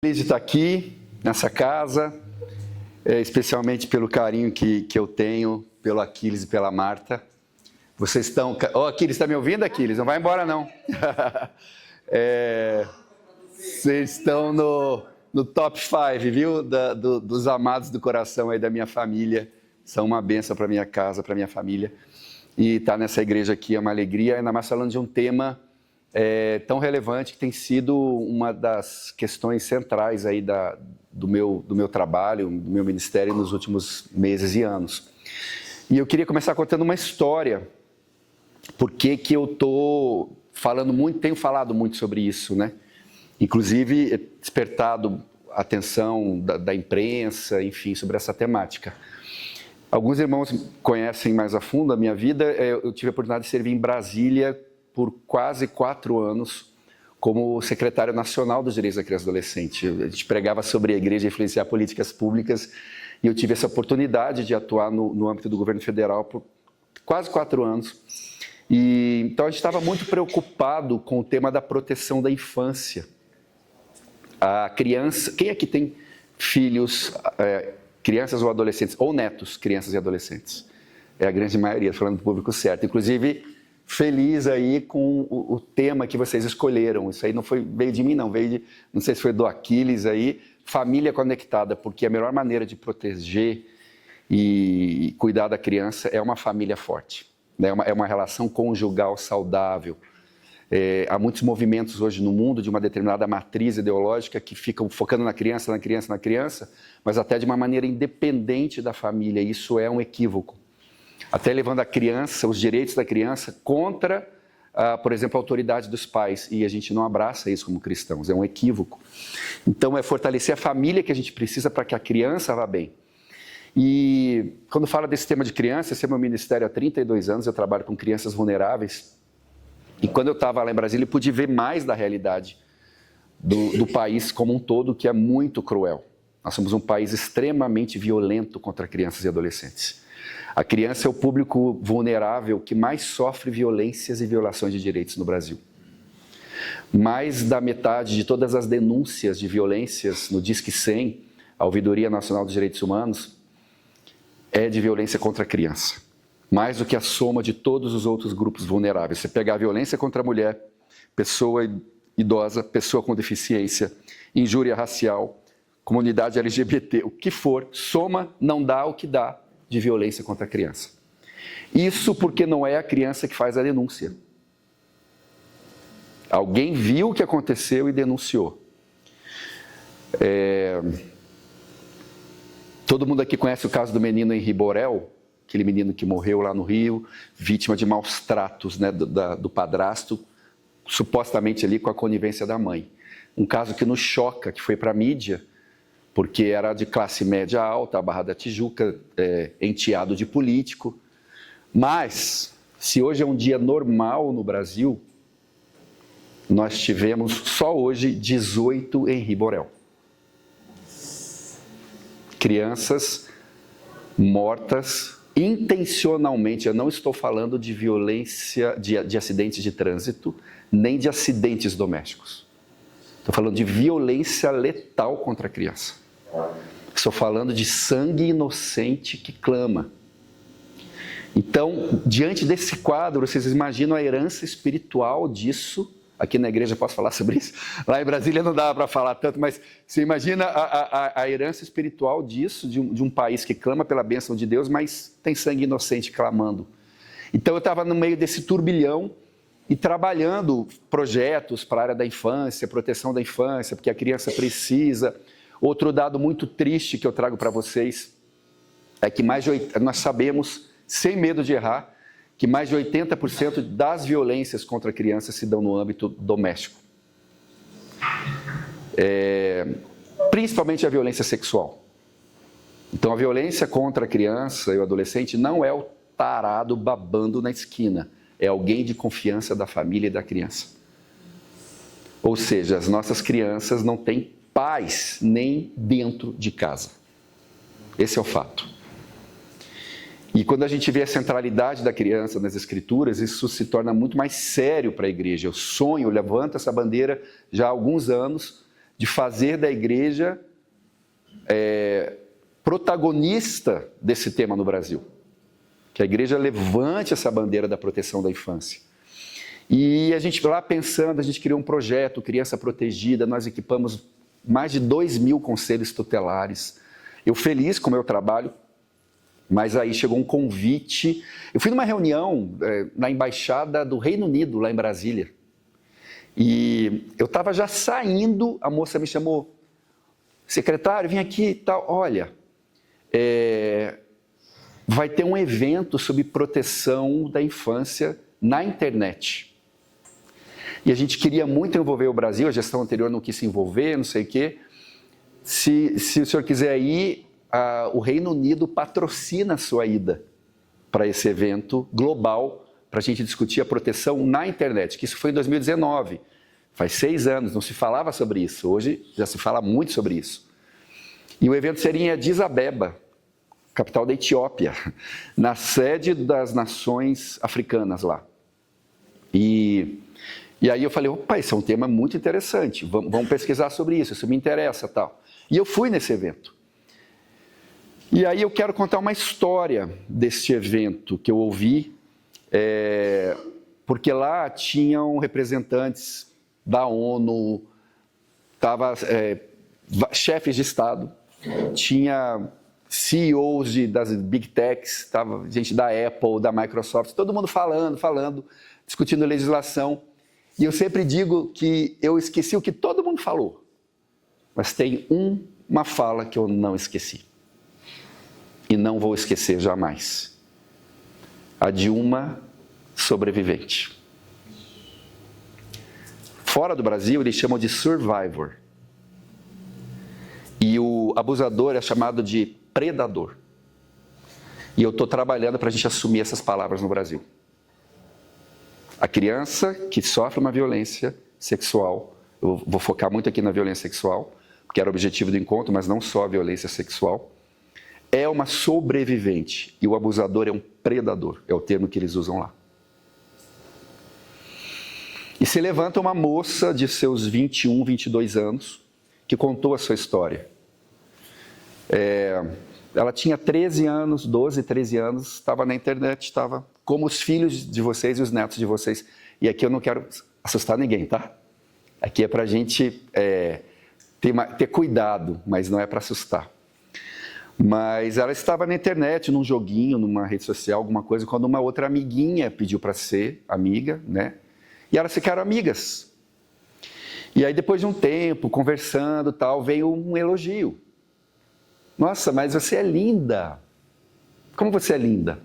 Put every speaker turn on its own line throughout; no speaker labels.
Feliz de estar aqui, nessa casa, especialmente pelo carinho que eu tenho pelo Aquiles e pela Marta. Vocês estão... Aquiles, está me ouvindo, Aquiles? Não vai embora, não. Vocês estão no top 5, viu? Dos amados do coração aí da minha família. São uma bênção para minha casa, para minha família. E estar nessa igreja aqui é uma alegria, ainda mais falando de um tema tão relevante que tem sido uma das questões centrais aí do meu trabalho, do meu ministério nos últimos meses e anos. E eu queria começar contando uma história, porque que eu tenho falado muito sobre isso, né? Inclusive despertado a atenção da imprensa, enfim, sobre essa temática. Alguns irmãos conhecem mais a fundo a minha vida. Eu tive a oportunidade de servir em Brasília por quase 4 anos como secretário nacional dos direitos da criança e adolescente. A gente pregava sobre a igreja influenciar políticas públicas e eu tive essa oportunidade de atuar no âmbito do governo federal por quase 4 anos. Então a gente estava muito preocupado com o tema da proteção da infância. A criança, quem aqui tem filhos, crianças ou adolescentes, ou netos, crianças e adolescentes? É a grande maioria, falando do público certo. Inclusive, feliz aí com o tema que vocês escolheram. Isso aí veio de mim, não, não sei se foi do Aquiles aí, família conectada, porque a melhor maneira de proteger e cuidar da criança é uma família forte, né? É uma relação conjugal saudável. Há muitos movimentos hoje no mundo de uma determinada matriz ideológica que ficam focando na criança, mas até de uma maneira independente da família. Isso é um equívoco. Até levando a criança, os direitos da criança contra, por exemplo, a autoridade dos pais. E a gente não abraça isso como cristãos, é um equívoco. Então, é fortalecer a família que a gente precisa para que a criança vá bem. E quando fala desse tema de criança, esse é meu ministério há 32 anos, eu trabalho com crianças vulneráveis. E quando eu estava lá em Brasília, eu pude ver mais da realidade do país como um todo, que é muito cruel. Nós somos um país extremamente violento contra crianças e adolescentes. A criança é o público vulnerável que mais sofre violências e violações de direitos no Brasil. Mais da metade de todas as denúncias de violências no Disque 100, a Ouvidoria Nacional dos Direitos Humanos, é de violência contra a criança. Mais do que a soma de todos os outros grupos vulneráveis. Você pegar a violência contra a mulher, pessoa idosa, pessoa com deficiência, injúria racial, comunidade LGBT, o que for, soma, não dá o que dá de violência contra a criança. Isso porque não é a criança que faz a denúncia. Alguém viu o que aconteceu e denunciou. Todo mundo aqui conhece o caso do menino Henri Borel, aquele menino que morreu lá no Rio, vítima de maus tratos, né, do padrasto, supostamente ali com a conivência da mãe. Um caso que nos choca, que foi para a mídia, porque era de classe média alta, a Barra da Tijuca, enteado de político. Mas, se hoje é um dia normal no Brasil, nós tivemos só hoje 18 Henri Borel. Crianças mortas intencionalmente. Eu não estou falando de violência, de acidentes de trânsito, nem de acidentes domésticos. Estou falando de violência letal contra a criança. Estou falando de sangue inocente que clama. Então, diante desse quadro, vocês imaginam a herança espiritual disso? Aqui na igreja posso falar sobre isso? Lá em Brasília não dava para falar tanto, mas você imagina a herança espiritual disso, de um país que clama pela bênção de Deus, mas tem sangue inocente clamando. Então eu estava no meio desse turbilhão e trabalhando projetos para a área da infância, proteção da infância, porque a criança precisa. Outro dado muito triste que eu trago para vocês é que nós sabemos, sem medo de errar, que mais de 80% das violências contra crianças se dão no âmbito doméstico. Principalmente a violência sexual. Então, a violência contra a criança e o adolescente não é o tarado babando na esquina, é alguém de confiança da família e da criança. Ou seja, as nossas crianças não têm paz nem dentro de casa. Esse é o fato. E quando a gente vê a centralidade da criança nas Escrituras, isso se torna muito mais sério para a igreja. Eu levanto essa bandeira já há alguns anos, de fazer da igreja protagonista desse tema no Brasil. Que a igreja levante essa bandeira da proteção da infância. E a gente lá pensando, a gente criou um projeto, Criança Protegida, nós equipamos mais de 2.000 conselhos tutelares. Eu feliz com o meu trabalho, mas aí chegou um convite. Eu fui numa reunião na Embaixada do Reino Unido, lá em Brasília. E eu estava já saindo, a moça me chamou, secretário, vim aqui e tal, olha, vai ter um evento sobre proteção da infância na internet. E a gente queria muito envolver o Brasil, a gestão anterior não quis se envolver, não sei o quê. Se o senhor quiser ir, o Reino Unido patrocina a sua ida para esse evento global, para a gente discutir a proteção na internet, que isso foi em 2019, faz 6 anos, não se falava sobre isso, hoje já se fala muito sobre isso. E o evento seria em Addis Abeba, capital da Etiópia, na sede das nações africanas lá. E aí eu falei, opa, esse é um tema muito interessante, vamos pesquisar sobre isso me interessa tal. E eu fui nesse evento. E aí eu quero contar uma história deste evento que eu ouvi, porque lá tinham representantes da ONU, chefes de Estado, tinha CEOs das Big Techs, tava gente da Apple, da Microsoft, todo mundo falando, discutindo legislação. E eu sempre digo que eu esqueci o que todo mundo falou, mas tem uma fala que eu não esqueci. E não vou esquecer jamais. A de uma sobrevivente. Fora do Brasil, eles chamam de survivor. E o abusador é chamado de predador. E eu estou trabalhando para a gente assumir essas palavras no Brasil. A criança que sofre uma violência sexual, eu vou focar muito aqui na violência sexual, que era o objetivo do encontro, mas não só a violência sexual, é uma sobrevivente e o abusador é um predador, é o termo que eles usam lá. E se levanta uma moça de seus 21, 22 anos, que contou a sua história. Ela tinha 13 anos, 12, 13 anos, estava na internet, estava como os filhos de vocês e os netos de vocês. E aqui eu não quero assustar ninguém, tá? Aqui é para a gente ter cuidado, mas não é para assustar. Mas ela estava na internet, num joguinho, numa rede social, alguma coisa, quando uma outra amiguinha pediu para ser amiga, né? E elas ficaram amigas. E aí, depois de um tempo, conversando e tal, veio um elogio. Nossa, mas você é linda. Como você é linda?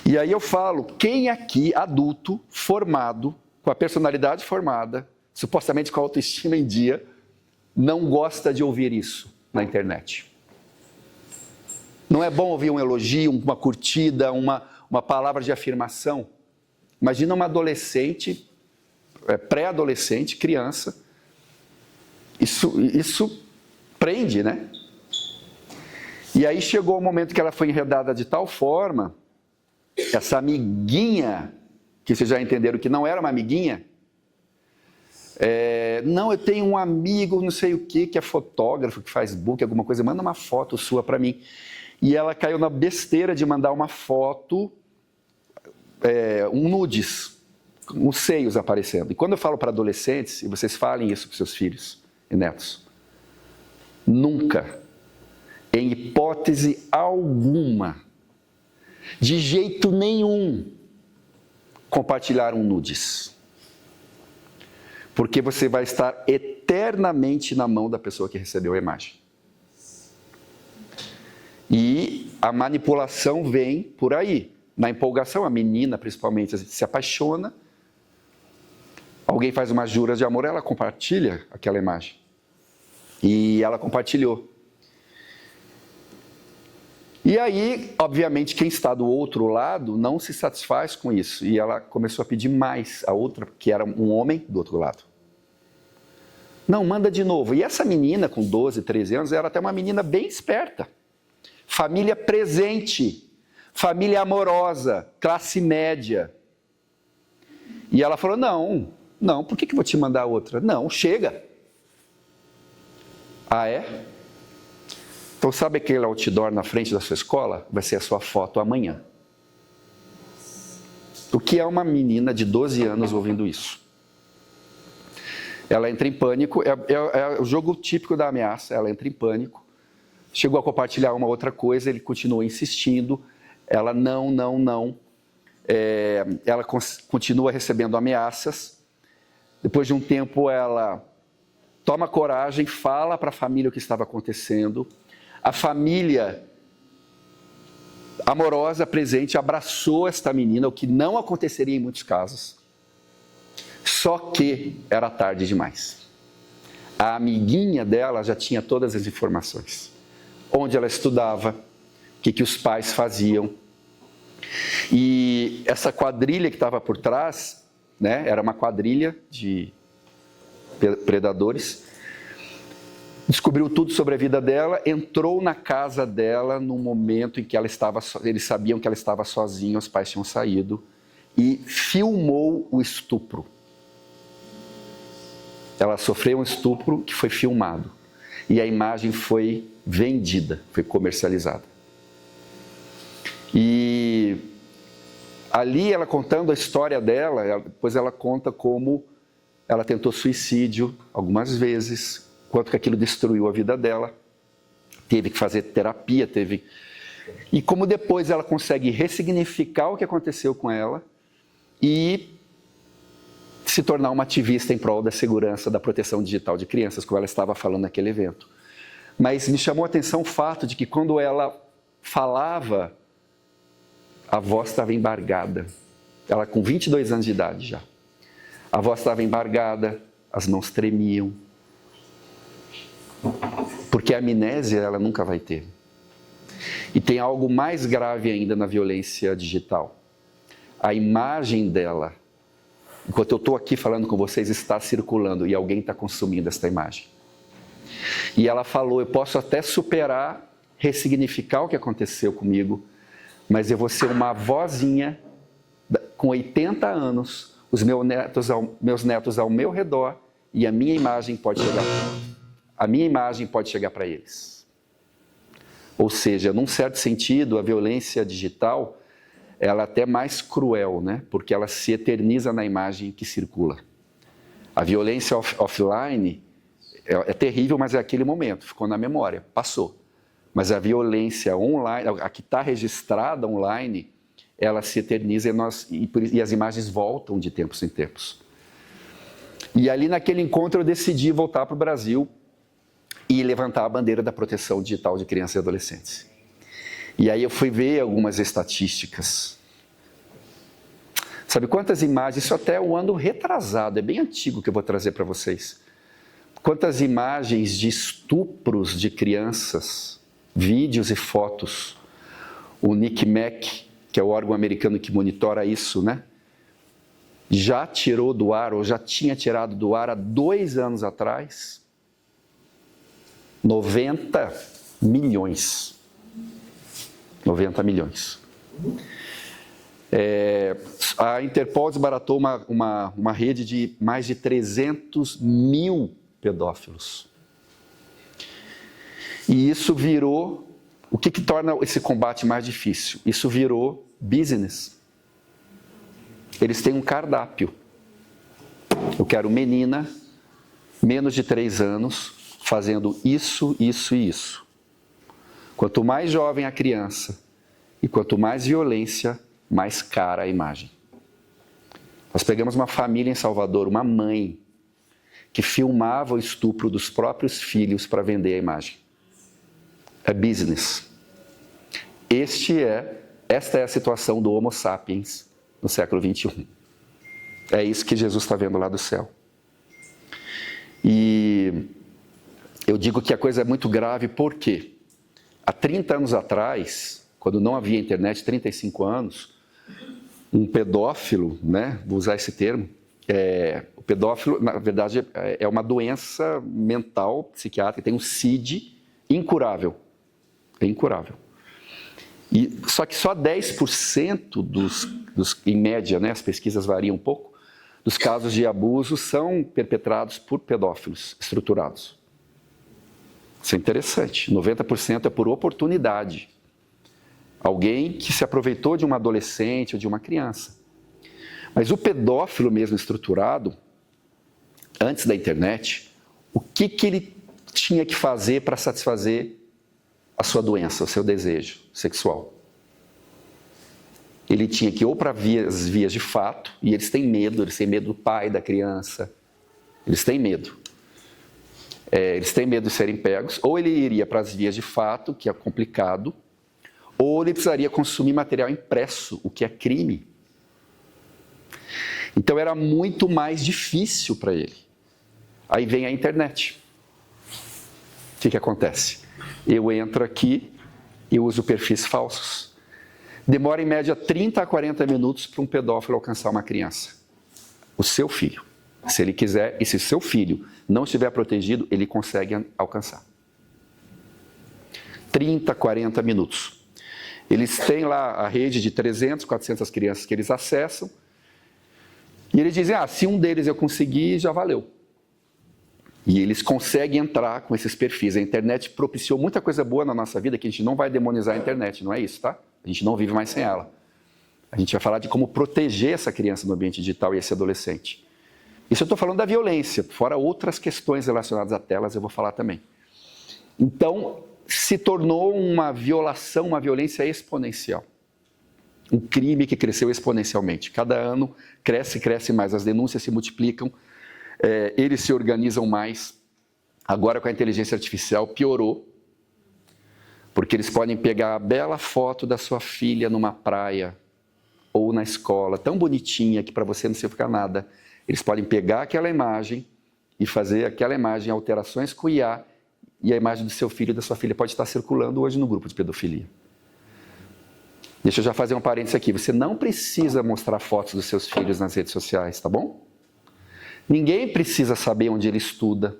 E aí eu falo, quem aqui, adulto, formado, com a personalidade formada, supostamente com a autoestima em dia, não gosta de ouvir isso na internet? Não é bom ouvir um elogio, uma curtida, uma palavra de afirmação? Imagina uma adolescente, pré-adolescente, criança. Isso prende, né? E aí chegou o momento que ela foi enredada de tal forma, essa amiguinha, que vocês já entenderam que não era uma amiguinha, não, eu tenho um amigo, não sei o que é fotógrafo, que faz book, alguma coisa, manda uma foto sua para mim. E ela caiu na besteira de mandar uma foto, um nudes, os seios aparecendo. E quando eu falo para adolescentes, e vocês falem isso para seus filhos e netos, nunca, em hipótese alguma, de jeito nenhum, compartilhar um nudes. Porque você vai estar eternamente na mão da pessoa que recebeu a imagem. E a manipulação vem por aí. Na empolgação, a menina principalmente se apaixona, alguém faz umas juras de amor, ela compartilha aquela imagem. E ela compartilhou. E aí, obviamente, quem está do outro lado não se satisfaz com isso. E ela começou a pedir mais, a outra, que era um homem, do outro lado. Não, manda de novo. E essa menina, com 12, 13 anos, era até uma menina bem esperta. Família presente, família amorosa, classe média. E ela falou, não, por que eu vou te mandar outra? Não, chega. Ah, é? Então sabe aquele outdoor na frente da sua escola? Vai ser a sua foto amanhã. O que é uma menina de 12 anos ouvindo isso? Ela entra em pânico, é o jogo típico da ameaça, ela entra em pânico. Chegou a compartilhar uma outra coisa, ele continua insistindo, ela não. Ela continua recebendo ameaças. Depois de um tempo, ela toma coragem, fala para a família o que estava acontecendo. A família amorosa, presente, abraçou esta menina, o que não aconteceria em muitos casos. Só que era tarde demais. A amiguinha dela já tinha todas as informações. Onde ela estudava, o que os pais faziam. E essa quadrilha que estava por trás, né, era uma quadrilha de predadores, descobriu tudo sobre a vida dela, entrou na casa dela no momento em que eles sabiam que ela estava sozinha, os pais tinham saído, e filmou o estupro. Ela sofreu um estupro que foi filmado. E a imagem foi vendida, foi comercializada. E ali ela contando a história dela, depois ela conta como ela tentou suicídio algumas vezes, quanto que aquilo destruiu a vida dela, teve que fazer terapia, E como depois ela consegue ressignificar o que aconteceu com ela e se tornar uma ativista em prol da segurança, da proteção digital de crianças, como ela estava falando naquele evento. Mas me chamou a atenção o fato de que quando ela falava, a voz estava embargada. Ela com 22 anos de idade já. A voz estava embargada, as mãos tremiam. Porque a amnésia ela nunca vai ter. E tem algo mais grave ainda na violência digital. A imagem dela, enquanto eu estou aqui falando com vocês, está circulando e alguém está consumindo esta imagem. E ela falou, eu posso até superar, ressignificar o que aconteceu comigo, mas eu vou ser uma vozinha com 80 anos, os meus netos ao meu redor, e a minha imagem pode chegar para eles. Ou seja, num certo sentido, a violência digital, ela é até mais cruel, né? Porque ela se eterniza na imagem que circula. A violência offline é terrível, mas é aquele momento, ficou na memória, passou. Mas a violência online, a que está registrada online, ela se eterniza e as imagens voltam de tempos em tempos. E ali naquele encontro eu decidi voltar para o Brasil e levantar a bandeira da proteção digital de crianças e adolescentes. E aí eu fui ver algumas estatísticas. Sabe quantas imagens? Isso até é um ano retrasado, é bem antigo que eu vou trazer para vocês. Quantas imagens de estupros de crianças, vídeos e fotos. O NCMEC, que é o órgão americano que monitora isso, né? Já tirou do ar, ou já tinha tirado do ar há 2 anos atrás, 90 milhões. 90 milhões. A Interpol desbaratou uma rede de mais de 300 mil pedófilos. E isso virou... O que torna esse combate mais difícil? Isso virou business. Eles têm um cardápio. Eu quero menina, menos de 3 anos, fazendo isso, isso e isso. Quanto mais jovem a criança e quanto mais violência, mais cara a imagem. Nós pegamos uma família em Salvador, uma mãe, que filmava o estupro dos próprios filhos para vender a imagem. É business. Esta é a situação do Homo sapiens no século XXI. É isso que Jesus está vendo lá do céu. E eu digo que a coisa é muito grave porque há 30 anos atrás, quando não havia internet, 35 anos, um pedófilo, né, vou usar esse termo, o pedófilo, na verdade, é uma doença mental, psiquiátrica, tem um CID incurável. É incurável. Só que só 10% em média, né, as pesquisas variam um pouco, dos casos de abuso são perpetrados por pedófilos estruturados. Isso é interessante. 90% é por oportunidade. Alguém que se aproveitou de uma adolescente ou de uma criança. Mas o pedófilo mesmo estruturado, antes da internet, o que ele tinha que fazer para satisfazer a sua doença, o seu desejo sexual? Ele tinha que ir ou para as vias de fato, e eles têm medo do pai, da criança, eles têm medo. Eles têm medo de serem pegos, ou ele iria para as vias de fato, que é complicado, ou ele precisaria consumir material impresso, o que é crime. Então era muito mais difícil para ele. Aí vem a internet. O que acontece? Eu entro aqui e uso perfis falsos. Demora em média 30 a 40 minutos para um pedófilo alcançar uma criança. O seu filho. Se ele quiser, e se seu filho não estiver protegido, ele consegue alcançar. 30, 40 minutos. Eles têm lá a rede de 300, 400 crianças que eles acessam, e eles dizem, se um deles eu conseguir, já valeu. E eles conseguem entrar com esses perfis. A internet propiciou muita coisa boa na nossa vida, que a gente não vai demonizar a internet, não é isso, tá? A gente não vive mais sem ela. A gente vai falar de como proteger essa criança no ambiente digital e esse adolescente. Isso eu estou falando da violência, fora outras questões relacionadas a telas, eu vou falar também. Então, se tornou uma violação, uma violência exponencial. Um crime que cresceu exponencialmente. Cada ano cresce mais, as denúncias se multiplicam, eles se organizam mais. Agora, com a inteligência artificial, piorou, porque eles podem pegar a bela foto da sua filha numa praia ou na escola, tão bonitinha que para você não significa nada. Eles podem pegar aquela imagem e fazer aquela imagem alterações com IA, e a imagem do seu filho e da sua filha pode estar circulando hoje no grupo de pedofilia. Deixa eu já fazer um parênteses aqui. Você não precisa mostrar fotos dos seus filhos nas redes sociais, tá bom? Ninguém precisa saber onde ele estuda,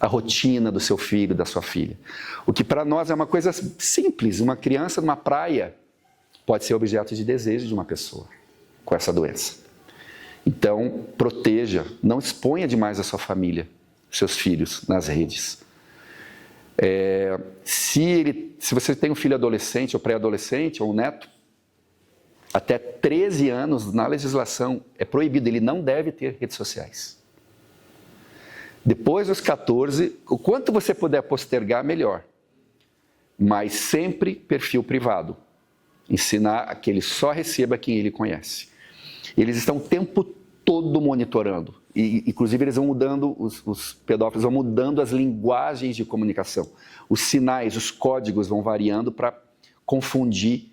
a rotina do seu filho, da sua filha. O que para nós é uma coisa simples. Uma criança numa praia pode ser objeto de desejo de uma pessoa com essa doença. Então, proteja, não exponha demais a sua família, seus filhos, nas redes. Se você tem um filho adolescente ou pré-adolescente ou um neto, até 13 anos na legislação é proibido, ele não deve ter redes sociais. Depois dos 14, o quanto você puder postergar, melhor. Mas sempre perfil privado. Ensinar a que ele só receba quem ele conhece. Eles estão o tempo todo monitorando. E, inclusive, eles vão mudando, os pedófilos vão mudando as linguagens de comunicação. Os sinais, os códigos vão variando para confundir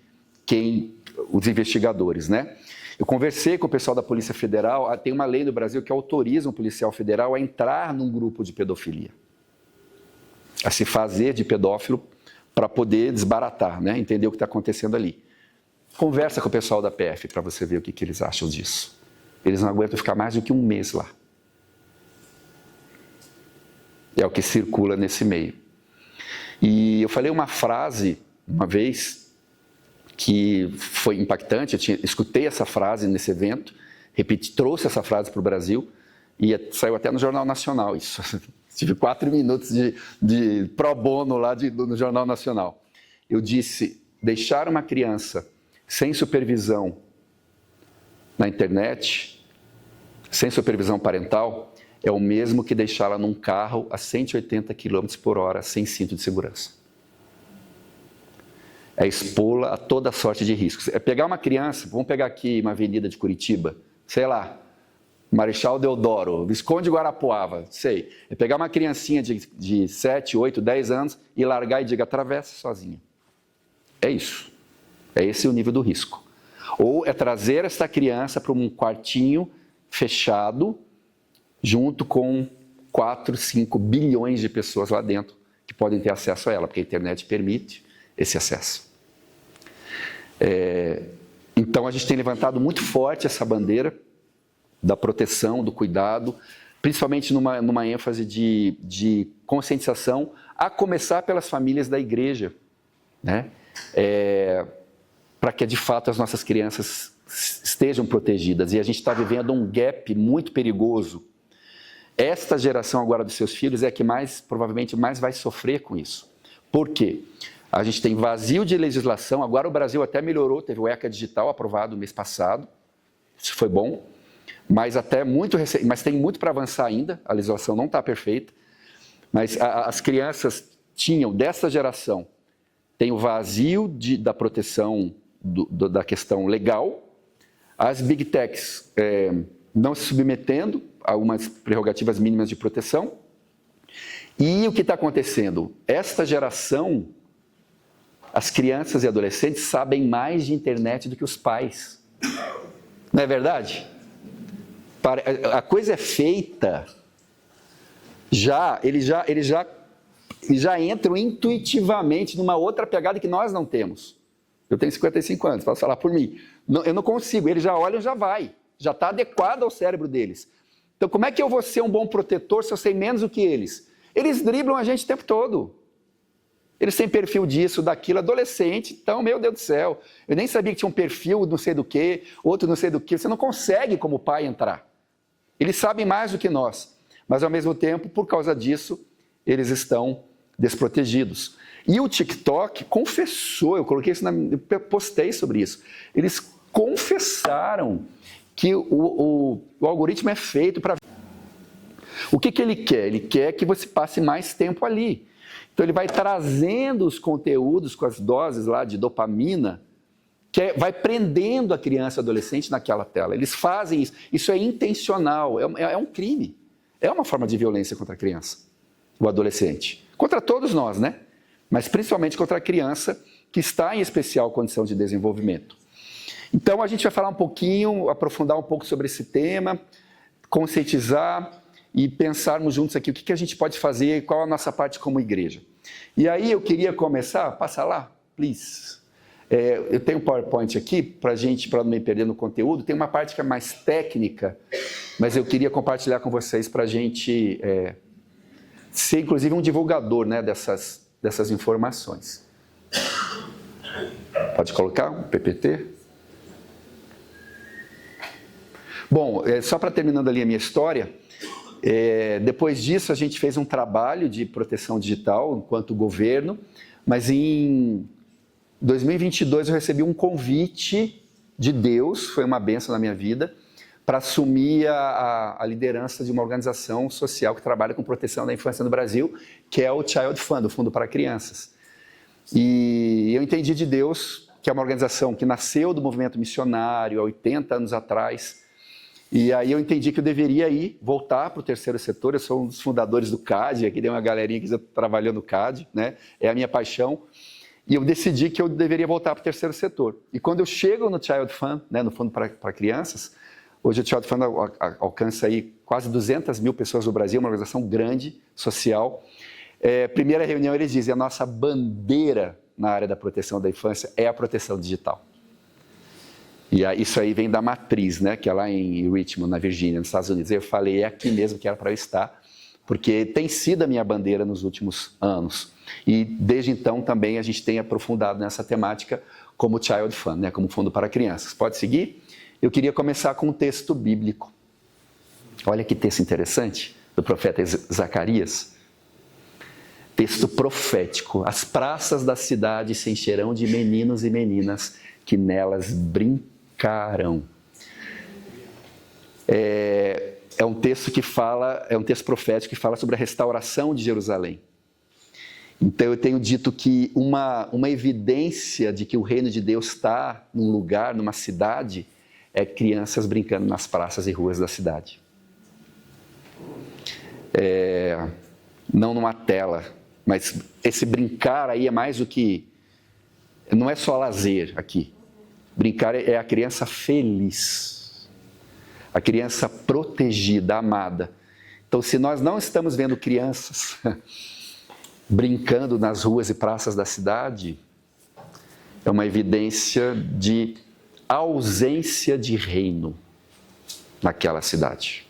os investigadores, né? Eu conversei com o pessoal da Polícia Federal, tem uma lei no Brasil que autoriza um policial federal a entrar num grupo de pedofilia, a se fazer de pedófilo para poder desbaratar, né? Entender o que está acontecendo ali. Conversa com o pessoal da PF para você ver o que eles acham disso. Eles não aguentam ficar mais do que um mês lá. É o que circula nesse meio. E eu falei uma frase uma vez que foi impactante, escutei essa frase nesse evento, trouxe essa frase para o Brasil e saiu até no Jornal Nacional isso. Tive 4 minutos de pro bono lá no Jornal Nacional. Eu disse, deixar uma criança sem supervisão na internet, sem supervisão parental, é o mesmo que deixá-la num carro a 180 km por hora sem cinto de segurança. É expô-la a toda sorte de riscos. É pegar uma criança, vamos pegar aqui uma avenida de Curitiba, sei lá, Marechal Deodoro, Visconde Guarapuava, sei. É pegar uma criancinha de 7, 8, 10 anos e largar e diga, atravessa sozinha. É isso. É esse o nível do risco. Ou é trazer essa criança para um quartinho fechado, junto com 4, 5 bilhões de pessoas lá dentro que podem ter acesso a ela, porque a internet permite esse acesso. Então, a gente tem levantado muito forte essa bandeira da proteção, do cuidado, principalmente numa ênfase de conscientização, a começar pelas famílias da igreja, né? Para que, de fato, as nossas crianças estejam protegidas. E a gente está vivendo um gap muito perigoso Esta geração agora dos seus filhos é a que provavelmente mais vai sofrer com isso. Por quê? A gente tem vazio de legislação, agora o Brasil até melhorou, teve o ECA digital aprovado no mês passado, isso foi bom, mas mas tem muito para avançar ainda, a legislação não está perfeita, mas as crianças dessa geração, tem o vazio da proteção da questão legal, as big techs não se submetendo a umas prerrogativas mínimas de proteção, e o que está acontecendo? Esta geração, as crianças e adolescentes sabem mais de internet do que os pais. Não é verdade? A coisa é feita, eles já entram intuitivamente numa outra pegada que nós não temos. Eu tenho 55 anos, posso falar por mim. Eu não consigo, eles já olham, já vai. Já está adequado ao cérebro deles. Então, como é que eu vou ser um bom protetor se eu sei menos do que eles? Eles driblam a gente o tempo todo. Eles têm perfil disso, daquilo, adolescente, então, meu Deus do céu, eu nem sabia que tinha um perfil não sei do que, outro não sei do que, você não consegue como pai entrar. Eles sabem mais do que nós, mas ao mesmo tempo, por causa disso, eles estão desprotegidos. E o TikTok confessou, eu postei sobre isso, eles confessaram que o algoritmo é feito para... O que ele quer? Ele quer que você passe mais tempo ali. Então, ele vai trazendo os conteúdos com as doses lá de dopamina, vai prendendo a criança e adolescente naquela tela. Eles fazem isso. Isso é intencional, é um crime. É uma forma de violência contra a criança, o adolescente. Contra todos nós, né? Mas principalmente contra a criança que está em especial condição de desenvolvimento. Então, a gente vai falar um pouquinho, aprofundar um pouco sobre esse tema, conscientizar e pensarmos juntos aqui o que a gente pode fazer, qual a nossa parte como igreja. E aí eu queria começar, passa lá, please. Eu tenho um PowerPoint aqui, para não me perder no conteúdo, tem uma parte que é mais técnica, mas eu queria compartilhar com vocês para a gente ser inclusive um divulgador, né, dessas informações. Pode colocar um PPT? Bom, só para terminando ali a minha história, depois disso a gente fez um trabalho de proteção digital enquanto governo, mas em 2022 eu recebi um convite de Deus, foi uma bênção na minha vida, para assumir a liderança de uma organização social que trabalha com proteção da infância no Brasil, que é o Child Fund, o Fundo para Crianças. E eu entendi de Deus que é uma organização que nasceu do movimento missionário há 80 anos atrás. E aí eu entendi que eu deveria voltar para o terceiro setor. Eu sou um dos fundadores do CAD, aqui tem uma galerinha que já trabalhou no CAD, né? É a minha paixão. E eu decidi que eu deveria voltar para o terceiro setor. E quando eu chego no Child Fund, né, no Fundo para Crianças, hoje o Child Fund alcança aí quase 200 mil pessoas no Brasil, uma organização grande, social. Primeira reunião eles dizem, a nossa bandeira na área da proteção da infância é a proteção digital. E isso aí vem da matriz, né, que é lá em Richmond, na Virgínia, nos Estados Unidos. Eu falei, é aqui mesmo que era para eu estar, porque tem sido a minha bandeira nos últimos anos. E desde então também a gente tem aprofundado nessa temática como Child Fund, né, como Fundo para Crianças. Pode seguir? Eu queria começar com um texto bíblico. Olha que texto interessante, do profeta Zacarias. Texto profético. As praças da cidade se encherão de meninos e meninas que nelas brincarão. É um texto profético que fala sobre a restauração de Jerusalém. Então eu tenho dito que uma evidência de que o reino de Deus está num lugar, numa cidade, é crianças brincando nas praças e ruas da cidade. Não numa tela, mas esse brincar aí é mais do que... Não é só lazer aqui. Brincar é a criança feliz, a criança protegida, amada. Então, se nós não estamos vendo crianças brincando nas ruas e praças da cidade, é uma evidência de ausência de reino naquela cidade.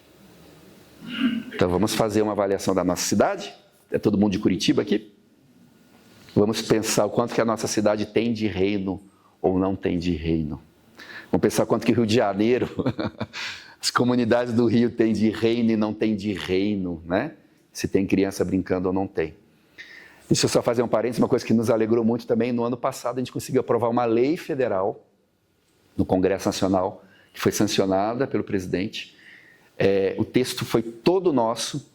Então, vamos fazer uma avaliação da nossa cidade? É todo mundo de Curitiba aqui? Vamos pensar o quanto que a nossa cidade tem de reino ou não tem de reino. Vamos pensar quanto que o Rio de Janeiro, As comunidades do Rio têm de reino e não tem de reino, né? Se tem criança brincando ou não tem. Deixa eu só fazer um parênteses, uma coisa que nos alegrou muito também. No ano passado, a gente conseguiu aprovar uma lei federal no Congresso Nacional, que foi sancionada pelo presidente. O texto foi todo nosso,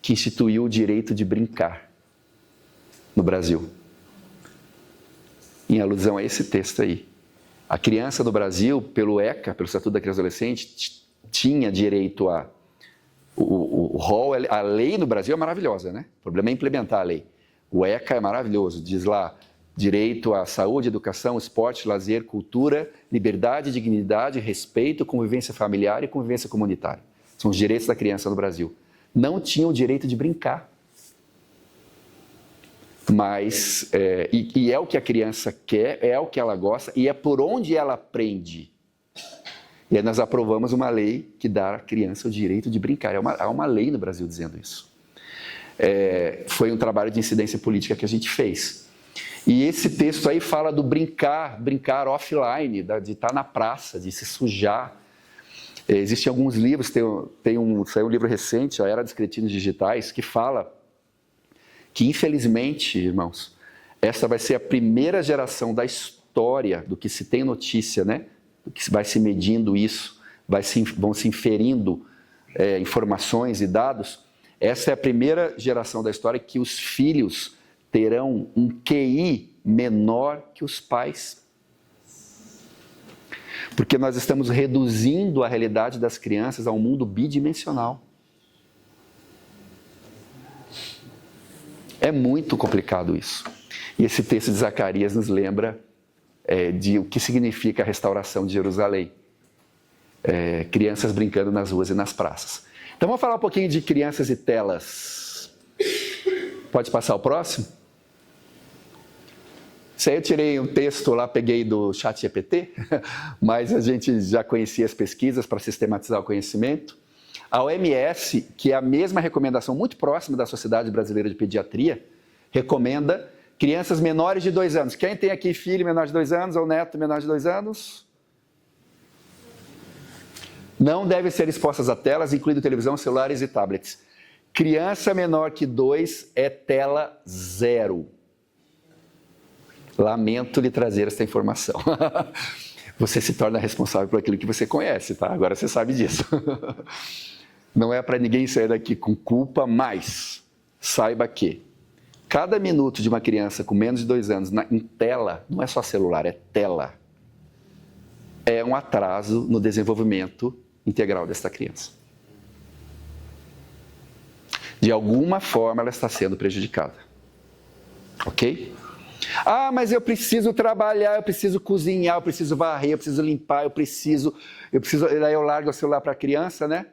que instituiu o direito de brincar no Brasil. Em alusão a esse texto aí. A criança no Brasil, pelo ECA, pelo Estatuto da Criança e Adolescente, tinha direito a... O rol, a lei no Brasil é maravilhosa, né? O problema é implementar a lei. O ECA é maravilhoso, diz lá, direito à saúde, educação, esporte, lazer, cultura, liberdade, dignidade, respeito, convivência familiar e convivência comunitária. São os direitos da criança no Brasil. Não tinha o direito de brincar. Mas, e é o que a criança quer, é o que ela gosta e é por onde ela aprende. E aí nós aprovamos uma lei que dá à criança o direito de brincar. Há uma lei no Brasil dizendo isso. Foi um trabalho de incidência política que a gente fez. E esse texto aí fala do brincar offline, de estar na praça, de se sujar. Existem alguns livros, saiu um livro recente, a Era dos Cretinos Digitais, que fala que, infelizmente, irmãos, essa vai ser a primeira geração da história do que se tem notícia, né? Do que vai se medindo isso, vão se inferindo informações e dados. Essa é a primeira geração da história que os filhos terão um QI menor que os pais. Porque nós estamos reduzindo a realidade das crianças a um mundo bidimensional. É muito complicado isso. E esse texto de Zacarias nos lembra de o que significa a restauração de Jerusalém. Crianças brincando nas ruas e nas praças. Então vamos falar um pouquinho de crianças e telas. Pode passar o próximo? Isso aí eu tirei um texto lá, peguei do ChatGPT, mas a gente já conhecia as pesquisas para sistematizar o conhecimento. A OMS, que é a mesma recomendação muito próxima da Sociedade Brasileira de Pediatria, recomenda crianças menores de 2 anos. Quem tem aqui filho menor de 2 anos ou neto menor de 2 anos? Não devem ser expostas a telas, incluindo televisão, celulares e tablets. Criança menor que 2 é tela 0. Lamento lhe trazer essa informação. Você se torna responsável por aquilo que você conhece, tá? Agora você sabe disso. Não é para ninguém sair daqui com culpa, mas saiba que cada minuto de uma criança com menos de 2 anos em tela, não é só celular, é tela, é um atraso no desenvolvimento integral desta criança. De alguma forma ela está sendo prejudicada. Ok? Ah, mas eu preciso trabalhar, eu preciso cozinhar, eu preciso varrer, eu preciso limpar, eu preciso... Daí eu largo o celular para a criança, né?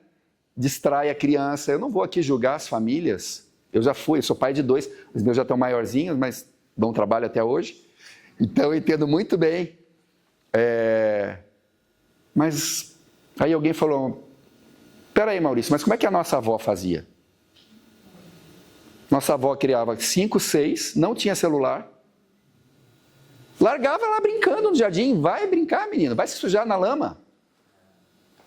Distrai a criança. Eu não vou aqui julgar as famílias. Eu já fui, eu sou pai de 2, os meus já estão maiorzinhos, mas dão trabalho até hoje. Então eu entendo muito bem. Mas aí alguém falou, peraí Maurício, mas como é que a nossa avó fazia? Nossa avó criava 5, 6, não tinha celular. Largava lá brincando no jardim. Vai brincar, menino. Vai se sujar na lama.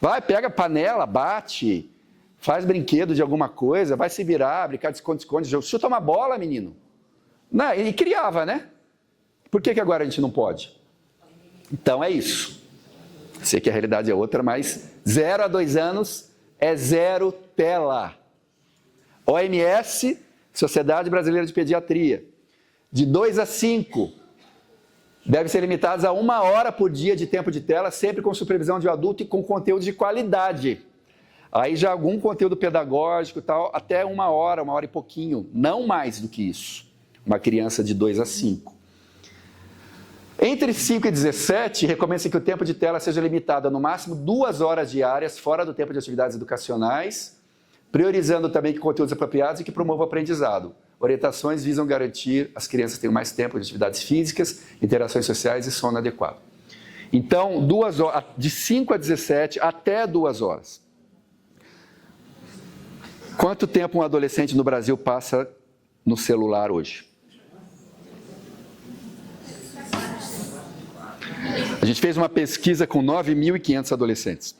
Vai, pega a panela, bate, faz brinquedo de alguma coisa, vai se virar, brincar de esconde-esconde, chuta uma bola, menino. Não, e criava, né? Por que agora a gente não pode? Então é isso. Sei que a realidade é outra, mas 0 a 2 anos é 0 tela. OMS, Sociedade Brasileira de Pediatria. De 2 a 5, devem ser limitados a 1 hora por dia de tempo de tela, sempre com supervisão de um adulto e com conteúdo de qualidade. Aí já algum conteúdo pedagógico e tal, até 1 hora, 1 hora e pouquinho, não mais do que isso. Uma criança de 2 a 5. Entre 5 e 17, recomenda-se que o tempo de tela seja limitado a no máximo 2 horas diárias, fora do tempo de atividades educacionais, priorizando também que conteúdos apropriados e que promovam o aprendizado. Orientações visam garantir as crianças tenham mais tempo de atividades físicas, interações sociais e sono adequado. Então, 2 horas, de 5 a 17 até 2 horas. Quanto tempo um adolescente no Brasil passa no celular hoje? A gente fez uma pesquisa com 9.500 adolescentes.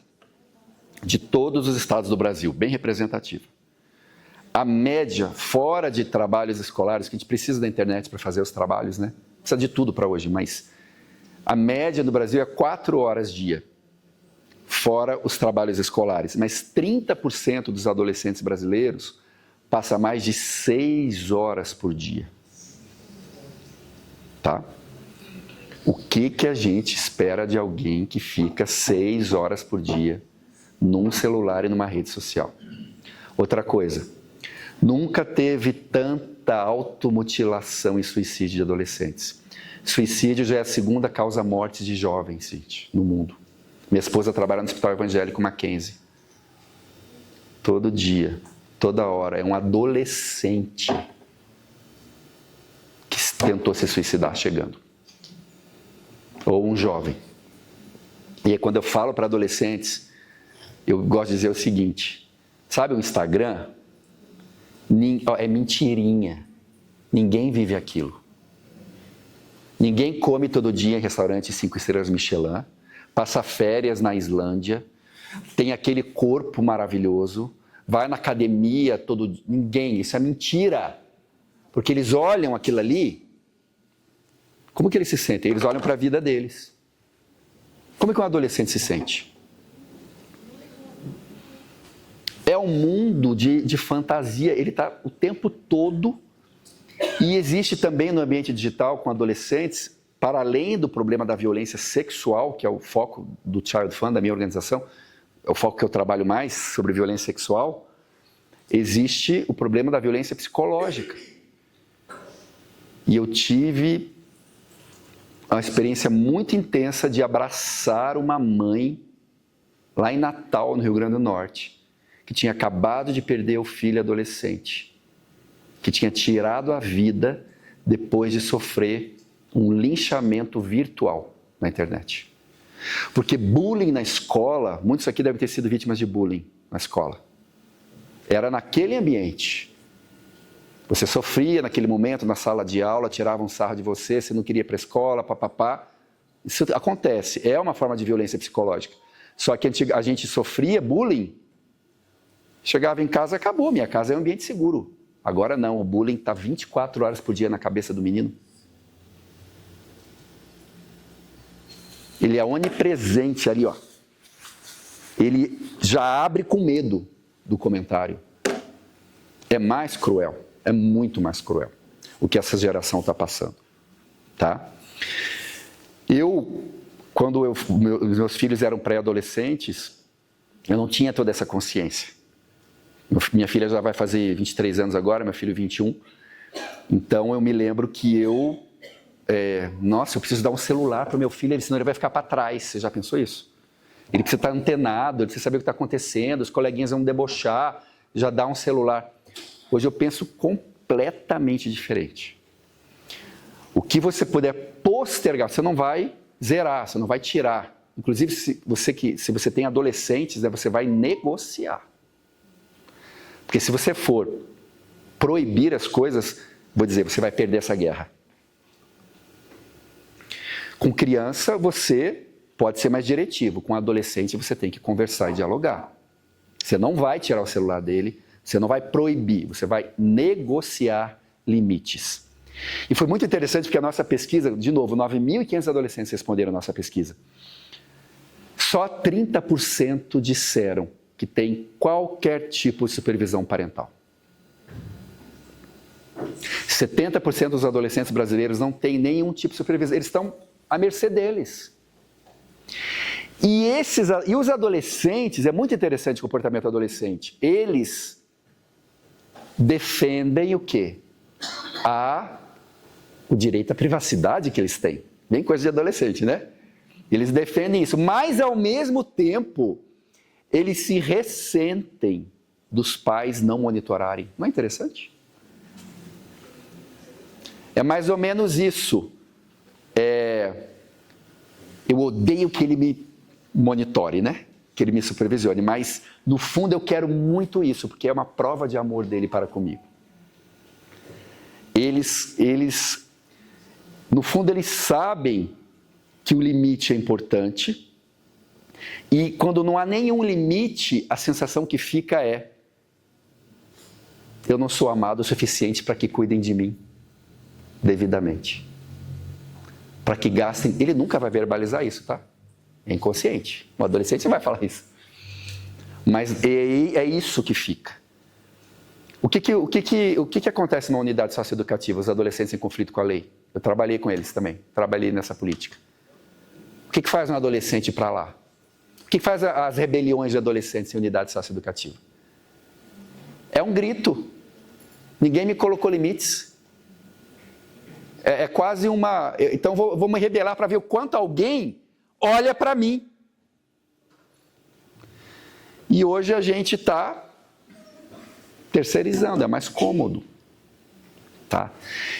de todos os estados do Brasil, bem representativa. A média, fora de trabalhos escolares, que a gente precisa da internet para fazer os trabalhos, né? Precisa de tudo para hoje, mas a média no Brasil é 4 horas dia, fora os trabalhos escolares. Mas 30% dos adolescentes brasileiros passa mais de 6 horas por dia. Tá? O que a gente espera de alguém que fica 6 horas por dia num celular e numa rede social? Outra coisa, nunca teve tanta automutilação e suicídio de adolescentes. Suicídio já é a segunda causa morte de jovens, gente, no mundo. Minha esposa trabalha no Hospital Evangélico Mackenzie. Todo dia, toda hora, é um adolescente que tentou se suicidar chegando. Ou um jovem. E aí, quando eu falo para adolescentes, eu gosto de dizer o seguinte: sabe o Instagram? É mentirinha. Ninguém vive aquilo. Ninguém come todo dia em restaurante 5 estrelas Michelin, passa férias na Islândia, tem aquele corpo maravilhoso, vai na academia todo dia. Ninguém, isso é mentira. Porque eles olham aquilo ali, como que eles se sentem? Eles olham para a vida deles. Como é que um adolescente se sente? É um mundo de fantasia, ele está o tempo todo. E existe também no ambiente digital com adolescentes, para além do problema da violência sexual, que é o foco do Child Fund, da minha organização, é o foco que eu trabalho mais sobre violência sexual, existe o problema da violência psicológica. E eu tive uma experiência muito intensa de abraçar uma mãe lá em Natal, no Rio Grande do Norte, que tinha acabado de perder o filho adolescente, que tinha tirado a vida depois de sofrer um linchamento virtual na internet. Porque bullying na escola, muitos aqui devem ter sido vítimas de bullying na escola. Era naquele ambiente. Você sofria naquele momento na sala de aula, tiravam sarro de você, você não queria ir para a escola, papapá. Isso acontece, é uma forma de violência psicológica. Só que a gente sofria bullying, chegava em casa, acabou, minha casa é um ambiente seguro. Agora não, o bullying está 24 horas por dia na cabeça do menino. Ele é onipresente ali, ó. Ele já abre com medo do comentário. É mais cruel, é muito mais cruel o que essa geração está passando, tá? Quando meus filhos eram pré-adolescentes, eu não tinha toda essa consciência. Minha filha já vai fazer 23 anos agora, meu filho 21. Então eu me lembro que eu preciso dar um celular para o meu filho, senão ele vai ficar para trás. Você já pensou isso? Ele precisa estar antenado, ele precisa saber o que está acontecendo, os coleguinhas vão debochar, já dá um celular. Hoje eu penso completamente diferente. O que você puder postergar, você não vai zerar, você não vai tirar. Inclusive, se você tem adolescentes, você vai negociar. Porque se você for proibir as coisas, vou dizer, você vai perder essa guerra. Com criança, você pode ser mais diretivo. Com adolescente, você tem que conversar e dialogar. Você não vai tirar o celular dele, você não vai proibir, você vai negociar limites. E foi muito interessante porque a nossa pesquisa, de novo, 9.500 adolescentes responderam a nossa pesquisa. Só 30% disseram que tem qualquer tipo de supervisão parental. 70% dos adolescentes brasileiros não têm nenhum tipo de supervisão, eles estão à mercê deles. E os adolescentes, é muito interessante o comportamento adolescente, eles defendem o quê? O direito à privacidade que eles têm. Bem coisa de adolescente, né? Eles defendem isso, mas ao mesmo tempo, eles se ressentem dos pais não monitorarem. Não é interessante? É mais ou menos isso. Eu odeio que ele me monitore, né? Que ele me supervisione, mas no fundo eu quero muito isso, porque é uma prova de amor dele para comigo. No fundo, eles sabem que o limite é importante, E quando não há nenhum limite, a sensação que fica é: eu não sou amado o suficiente para que cuidem de mim devidamente. Para que gastem. Ele nunca vai verbalizar isso, tá? É inconsciente. Um adolescente não vai falar isso. Mas é isso que fica. O que acontece na unidade socioeducativa, os adolescentes em conflito com a lei? Eu trabalhei com eles também, trabalhei nessa política. O que faz um adolescente para lá? O que faz as rebeliões de adolescentes em unidade socioeducativa? É um grito. Ninguém me colocou limites. É quase uma... Então vou me rebelar para ver o quanto alguém olha para mim. E hoje a gente está terceirizando, é mais cômodo. Tá?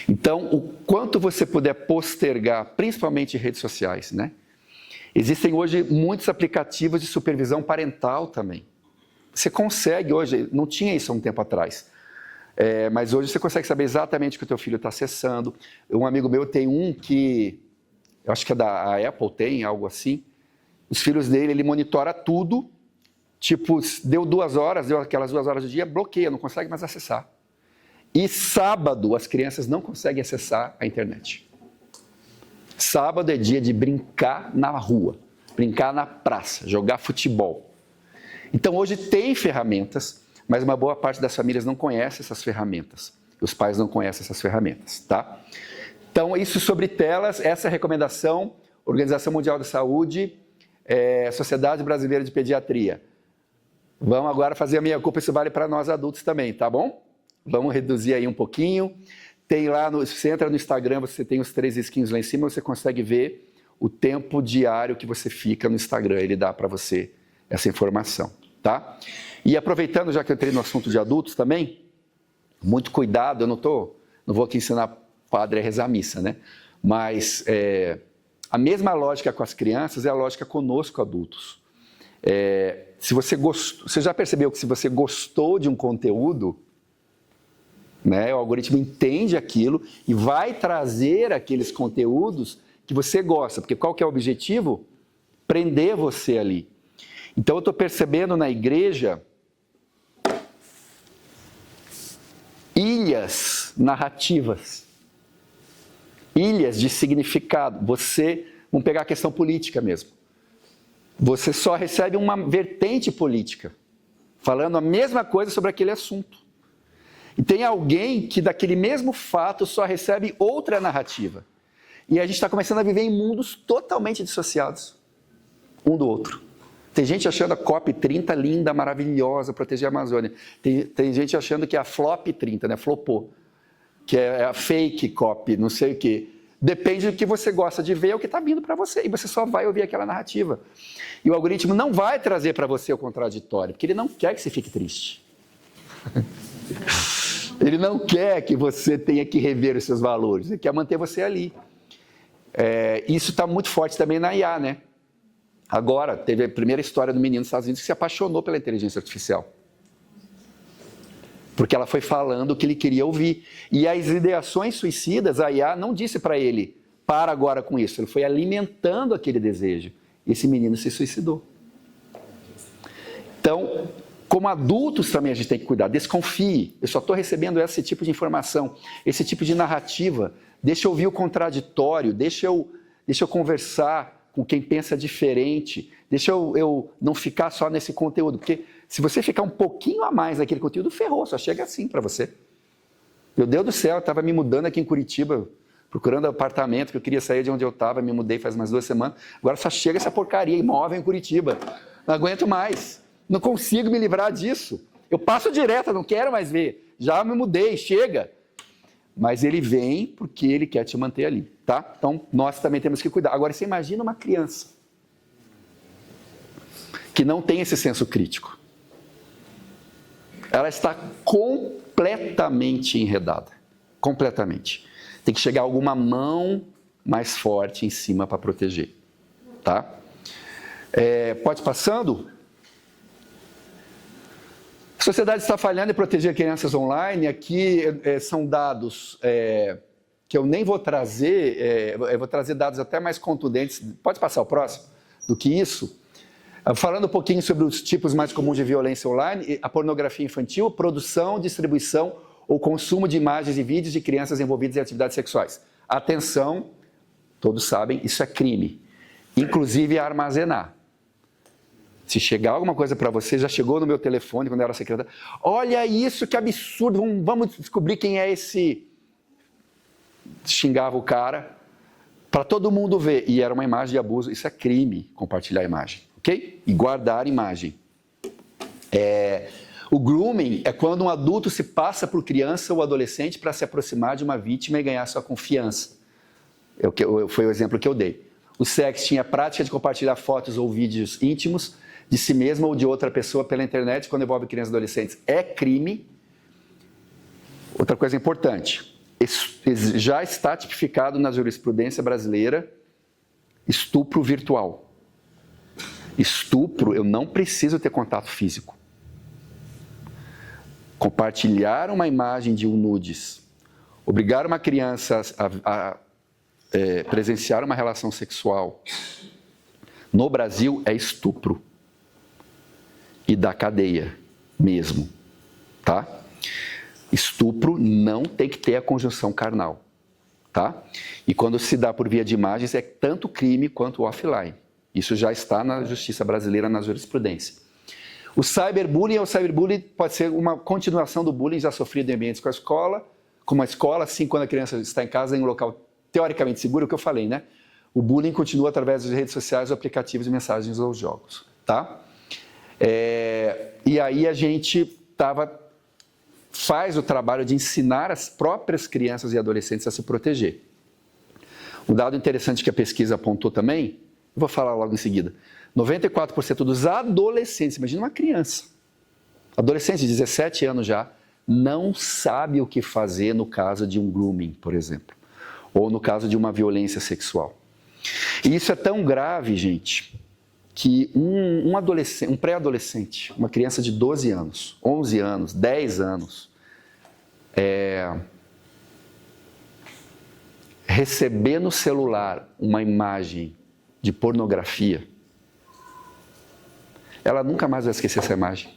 Então, o quanto você puder postergar, principalmente em redes sociais, né? Existem hoje muitos aplicativos de supervisão parental também. Você consegue hoje, não tinha isso há um tempo atrás, mas hoje você consegue saber exatamente o que o teu filho está acessando. Um amigo meu tem um que, eu acho que é da Apple, tem algo assim. Os filhos dele, ele monitora tudo, tipo, deu aquelas 2 horas do dia, bloqueia, não consegue mais acessar. E sábado, as crianças não conseguem acessar a internet. Sábado é dia de brincar na rua, brincar na praça, jogar futebol. Então, hoje tem ferramentas, mas uma boa parte das famílias não conhece essas ferramentas. Os pais não conhecem essas ferramentas, tá? Então, isso sobre telas, essa é a recomendação, Organização Mundial da Saúde, Sociedade Brasileira de Pediatria. Vamos agora fazer a meia-culpa, isso vale para nós adultos também, tá bom? Vamos reduzir aí um pouquinho. Tem lá, se você entra no Instagram, você tem os 3 skins lá em cima, você consegue ver o tempo diário que você fica no Instagram. Ele dá para você essa informação, tá? E aproveitando, já que eu entrei no assunto de adultos também, muito cuidado, eu não vou aqui ensinar padre a rezar a missa, né? Mas a mesma lógica com as crianças é a lógica conosco, adultos. Se você já percebeu que se você gostou de um conteúdo, né, o algoritmo entende aquilo e vai trazer aqueles conteúdos que você gosta, porque qual que é o objetivo? Prender você ali. Então eu estou percebendo na igreja ilhas narrativas, ilhas de significado. Vamos pegar a questão política mesmo. Você só recebe uma vertente política, falando a mesma coisa sobre aquele assunto. E tem alguém que daquele mesmo fato só recebe outra narrativa. E a gente está começando a viver em mundos totalmente dissociados, um do outro. Tem gente achando a COP30 linda, maravilhosa, proteger a Amazônia. Tem gente achando que é a FLOP30, né? Flopou. Que é a fake COP, não sei o quê. Depende do que você gosta de ver, é o que está vindo para você. E você só vai ouvir aquela narrativa. E o algoritmo não vai trazer para você o contraditório, porque ele não quer que você fique triste. Ele não quer que você tenha que rever os seus valores, ele quer manter você ali. Isso está muito forte também na IA, né? Agora, teve a primeira história do menino dos Estados Unidos que se apaixonou pela inteligência artificial. Porque ela foi falando o que ele queria ouvir. E as ideações suicidas, a IA não disse para ele, para agora com isso. Ele foi alimentando aquele desejo. E esse menino se suicidou. Então, como adultos também a gente tem que cuidar. Desconfie. Eu só estou recebendo esse tipo de informação, esse tipo de narrativa. Deixa eu ouvir o contraditório, deixa eu conversar com quem pensa diferente, deixa eu não ficar só nesse conteúdo, porque se você ficar um pouquinho a mais naquele conteúdo, ferrou, só chega assim para você. Meu Deus do céu, eu estava me mudando aqui em Curitiba, procurando apartamento, que eu queria sair de onde eu estava, me mudei faz umas 2 semanas, agora só chega essa porcaria imóvel em Curitiba, não aguento mais, não consigo me livrar disso, eu passo direto, não quero mais ver, já me mudei, chega. Mas ele vem porque ele quer te manter ali, tá? Então, nós também temos que cuidar. Agora, você imagina uma criança que não tem esse senso crítico. Ela está completamente enredada. Completamente. Tem que chegar alguma mão mais forte em cima para proteger, tá? Pode ir passando? A sociedade está falhando em proteger crianças online. Aqui são dados que eu nem vou trazer, eu vou trazer dados até mais contundentes, pode passar o próximo, do que isso. Falando um pouquinho sobre os tipos mais comuns de violência online, a pornografia infantil, produção, distribuição ou consumo de imagens e vídeos de crianças envolvidas em atividades sexuais. Atenção, todos sabem, isso é crime. Inclusive armazenar. Se chegar alguma coisa para você, já chegou no meu telefone quando eu era secretário, olha isso, que absurdo, vamos descobrir quem é esse... Xingava o cara, para todo mundo ver, e era uma imagem de abuso, isso é crime, compartilhar a imagem, ok? E guardar a imagem. O grooming é quando um adulto se passa por criança ou adolescente para se aproximar de uma vítima e ganhar sua confiança. Foi o exemplo que eu dei. O sexting é a prática de compartilhar fotos ou vídeos íntimos de si mesmo ou de outra pessoa pela internet quando envolve crianças e adolescentes. É crime. Outra coisa importante, já está tipificado na jurisprudência brasileira estupro virtual. Estupro, eu não preciso ter contato físico. Compartilhar uma imagem de um nudes, obrigar uma criança a presenciar uma relação sexual no Brasil é estupro e da cadeia mesmo, tá? Estupro não tem que ter a conjunção carnal, tá? E quando se dá por via de imagens é tanto crime quanto offline. Isso já está na justiça brasileira, na jurisprudência. O cyberbullying pode ser uma continuação do bullying já sofrido em ambientes como a escola, assim, quando a criança está em casa, em um local teoricamente seguro, o que eu falei, né? O bullying continua através das redes sociais, aplicativos de mensagens ou jogos, tá? E aí a gente faz o trabalho de ensinar as próprias crianças e adolescentes a se proteger. Um dado interessante que a pesquisa apontou também, eu vou falar logo em seguida, 94% dos adolescentes, imagina uma criança, adolescente de 17 anos já, não sabe o que fazer no caso de um grooming, por exemplo, ou no caso de uma violência sexual. E isso é tão grave, gente, que um pré-adolescente, uma criança de 12 anos, 11 anos, 10 anos, receber no celular uma imagem de pornografia, ela nunca mais vai esquecer essa imagem.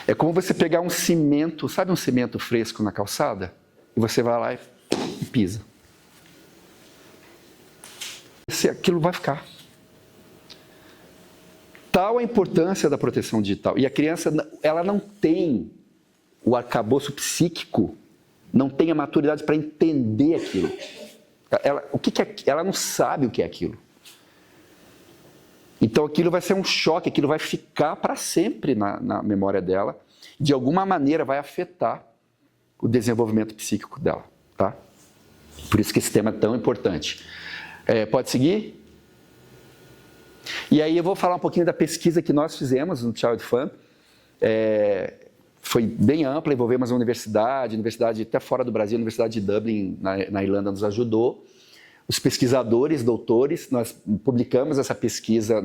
É como você pegar um cimento, sabe um cimento fresco na calçada? E você vai lá e pisa. Aquilo vai ficar. Tal a importância da proteção digital. E a criança, ela não tem o arcabouço psíquico, não tem a maturidade para entender aquilo. Ela não sabe o que é aquilo. Então aquilo vai ser um choque, aquilo vai ficar para sempre na memória dela. De alguma maneira vai afetar o desenvolvimento psíquico dela, tá? Por isso que esse tema é tão importante. Pode seguir? E aí eu vou falar um pouquinho da pesquisa que nós fizemos no Child Fund. Foi bem ampla, envolvemos uma universidade até fora do Brasil, a Universidade de Dublin, na Irlanda, nos ajudou. Os pesquisadores, doutores, nós publicamos essa pesquisa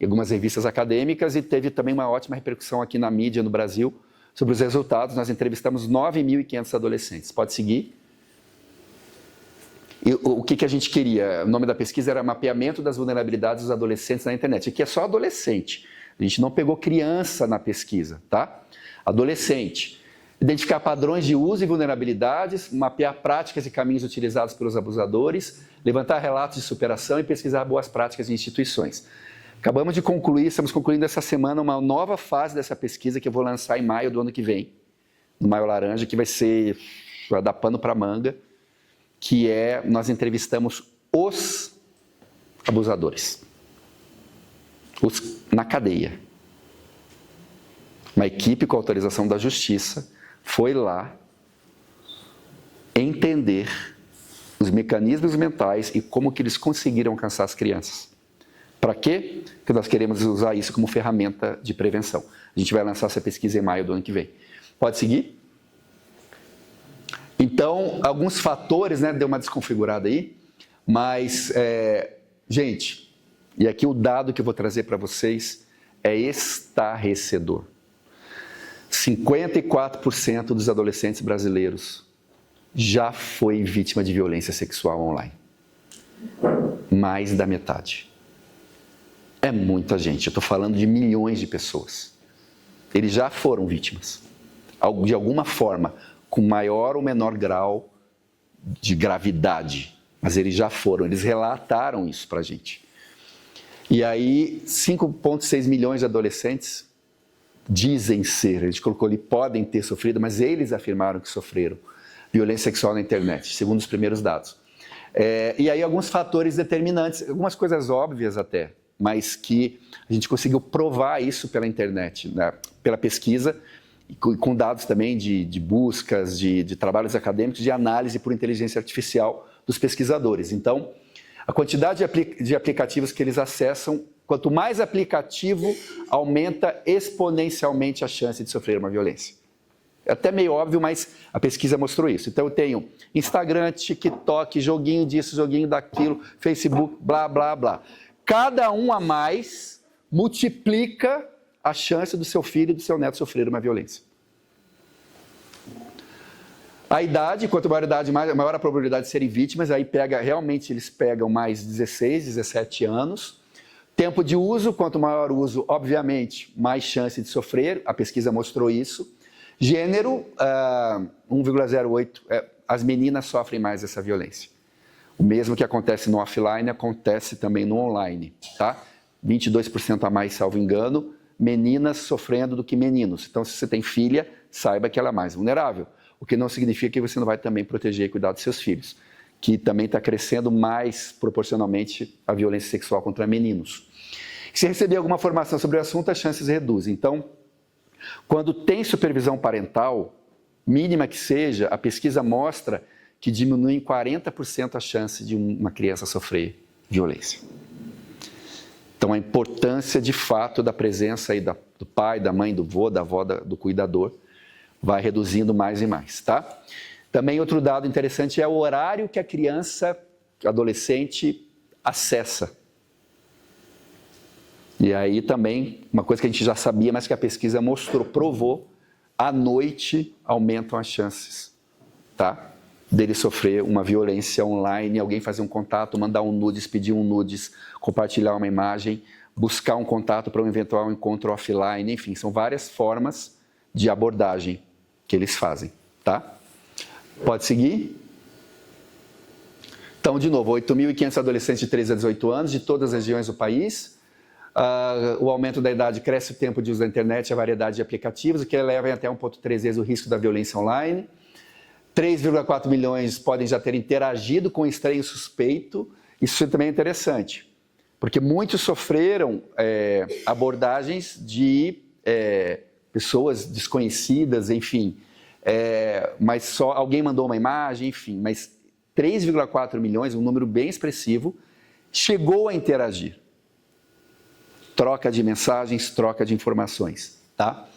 em algumas revistas acadêmicas e teve também uma ótima repercussão aqui na mídia no Brasil sobre os resultados. Nós entrevistamos 9.500 adolescentes. Pode seguir? E o que a gente queria? O nome da pesquisa era Mapeamento das Vulnerabilidades dos Adolescentes na Internet. Aqui é só adolescente. A gente não pegou criança na pesquisa, tá? Adolescente. Identificar padrões de uso e vulnerabilidades, mapear práticas e caminhos utilizados pelos abusadores, levantar relatos de superação e pesquisar boas práticas em instituições. Acabamos de concluir, estamos concluindo essa semana uma nova fase dessa pesquisa que eu vou lançar em maio do ano que vem, no Maio Laranja, que vai dar pano para manga, que nós entrevistamos os abusadores, na cadeia. Uma equipe com autorização da Justiça foi lá entender os mecanismos mentais e como que eles conseguiram alcançar as crianças. Para quê? Porque nós queremos usar isso como ferramenta de prevenção. A gente vai lançar essa pesquisa em maio do ano que vem. Pode seguir? Então, alguns fatores, né, deu uma desconfigurada aí, mas, gente, e aqui o dado que eu vou trazer para vocês é estarrecedor. 54% dos adolescentes brasileiros já foi vítima de violência sexual online. Mais da metade. É muita gente, eu estou falando de milhões de pessoas. Eles já foram vítimas, de alguma forma, com maior ou menor grau de gravidade, mas eles já foram, eles relataram isso para a gente. E aí, 5,6 milhões de adolescentes dizem ser, a gente colocou ali, podem ter sofrido, mas eles afirmaram que sofreram violência sexual na internet, segundo os primeiros dados. E aí alguns fatores determinantes, algumas coisas óbvias até, mas que a gente conseguiu provar isso pela internet, né? Pela pesquisa, e com dados também de buscas, de trabalhos acadêmicos, de análise por inteligência artificial dos pesquisadores. Então, a quantidade de aplicativos que eles acessam, quanto mais aplicativo, aumenta exponencialmente a chance de sofrer uma violência. É até meio óbvio, mas a pesquisa mostrou isso. Então eu tenho Instagram, TikTok, joguinho disso, joguinho daquilo, Facebook, blá, blá, blá. Cada um a mais multiplica a chance do seu filho e do seu neto sofrer uma violência. A idade, quanto maior a idade, maior a probabilidade de serem vítimas, aí realmente eles pegam mais 16, 17 anos. Tempo de uso, quanto maior o uso, obviamente, mais chance de sofrer, a pesquisa mostrou isso. Gênero, 1,08, as meninas sofrem mais essa violência. O mesmo que acontece no offline, acontece também no online, tá? 22% a mais, salvo engano, meninas sofrendo do que meninos. Então, se você tem filha, saiba que ela é mais vulnerável. O que não significa que você não vai também proteger e cuidar dos seus filhos, que também está crescendo mais proporcionalmente a violência sexual contra meninos. Se receber alguma formação sobre o assunto, as chances reduzem. Então, quando tem supervisão parental, mínima que seja, a pesquisa mostra que diminui em 40% a chance de uma criança sofrer violência. Então, a importância, de fato, da presença aí do pai, da mãe, do vô, da avó, do cuidador, vai reduzindo mais e mais, tá? Também outro dado interessante é o horário que a criança, adolescente, acessa. E aí também, uma coisa que a gente já sabia, mas que a pesquisa mostrou, provou, à noite aumentam as chances, tá? Dele sofrer uma violência online, alguém fazer um contato, mandar um nudes, pedir um nudes, compartilhar uma imagem, buscar um contato para um eventual encontro offline, enfim, são várias formas de abordagem que eles fazem, tá? Pode seguir? Então, de novo, 8.500 adolescentes de 13 a 18 anos, de todas as regiões do país. O aumento da idade cresce o tempo de uso da internet e a variedade de aplicativos, o que eleva em até 1,3 vezes o risco da violência online. 3,4 milhões podem já ter interagido com estranho suspeito. Isso também é interessante, porque muitos sofreram abordagens de pessoas desconhecidas, enfim, mas só alguém mandou uma imagem, enfim, mas 3,4 milhões, um número bem expressivo, chegou a interagir. Troca de mensagens, troca de informações, tá?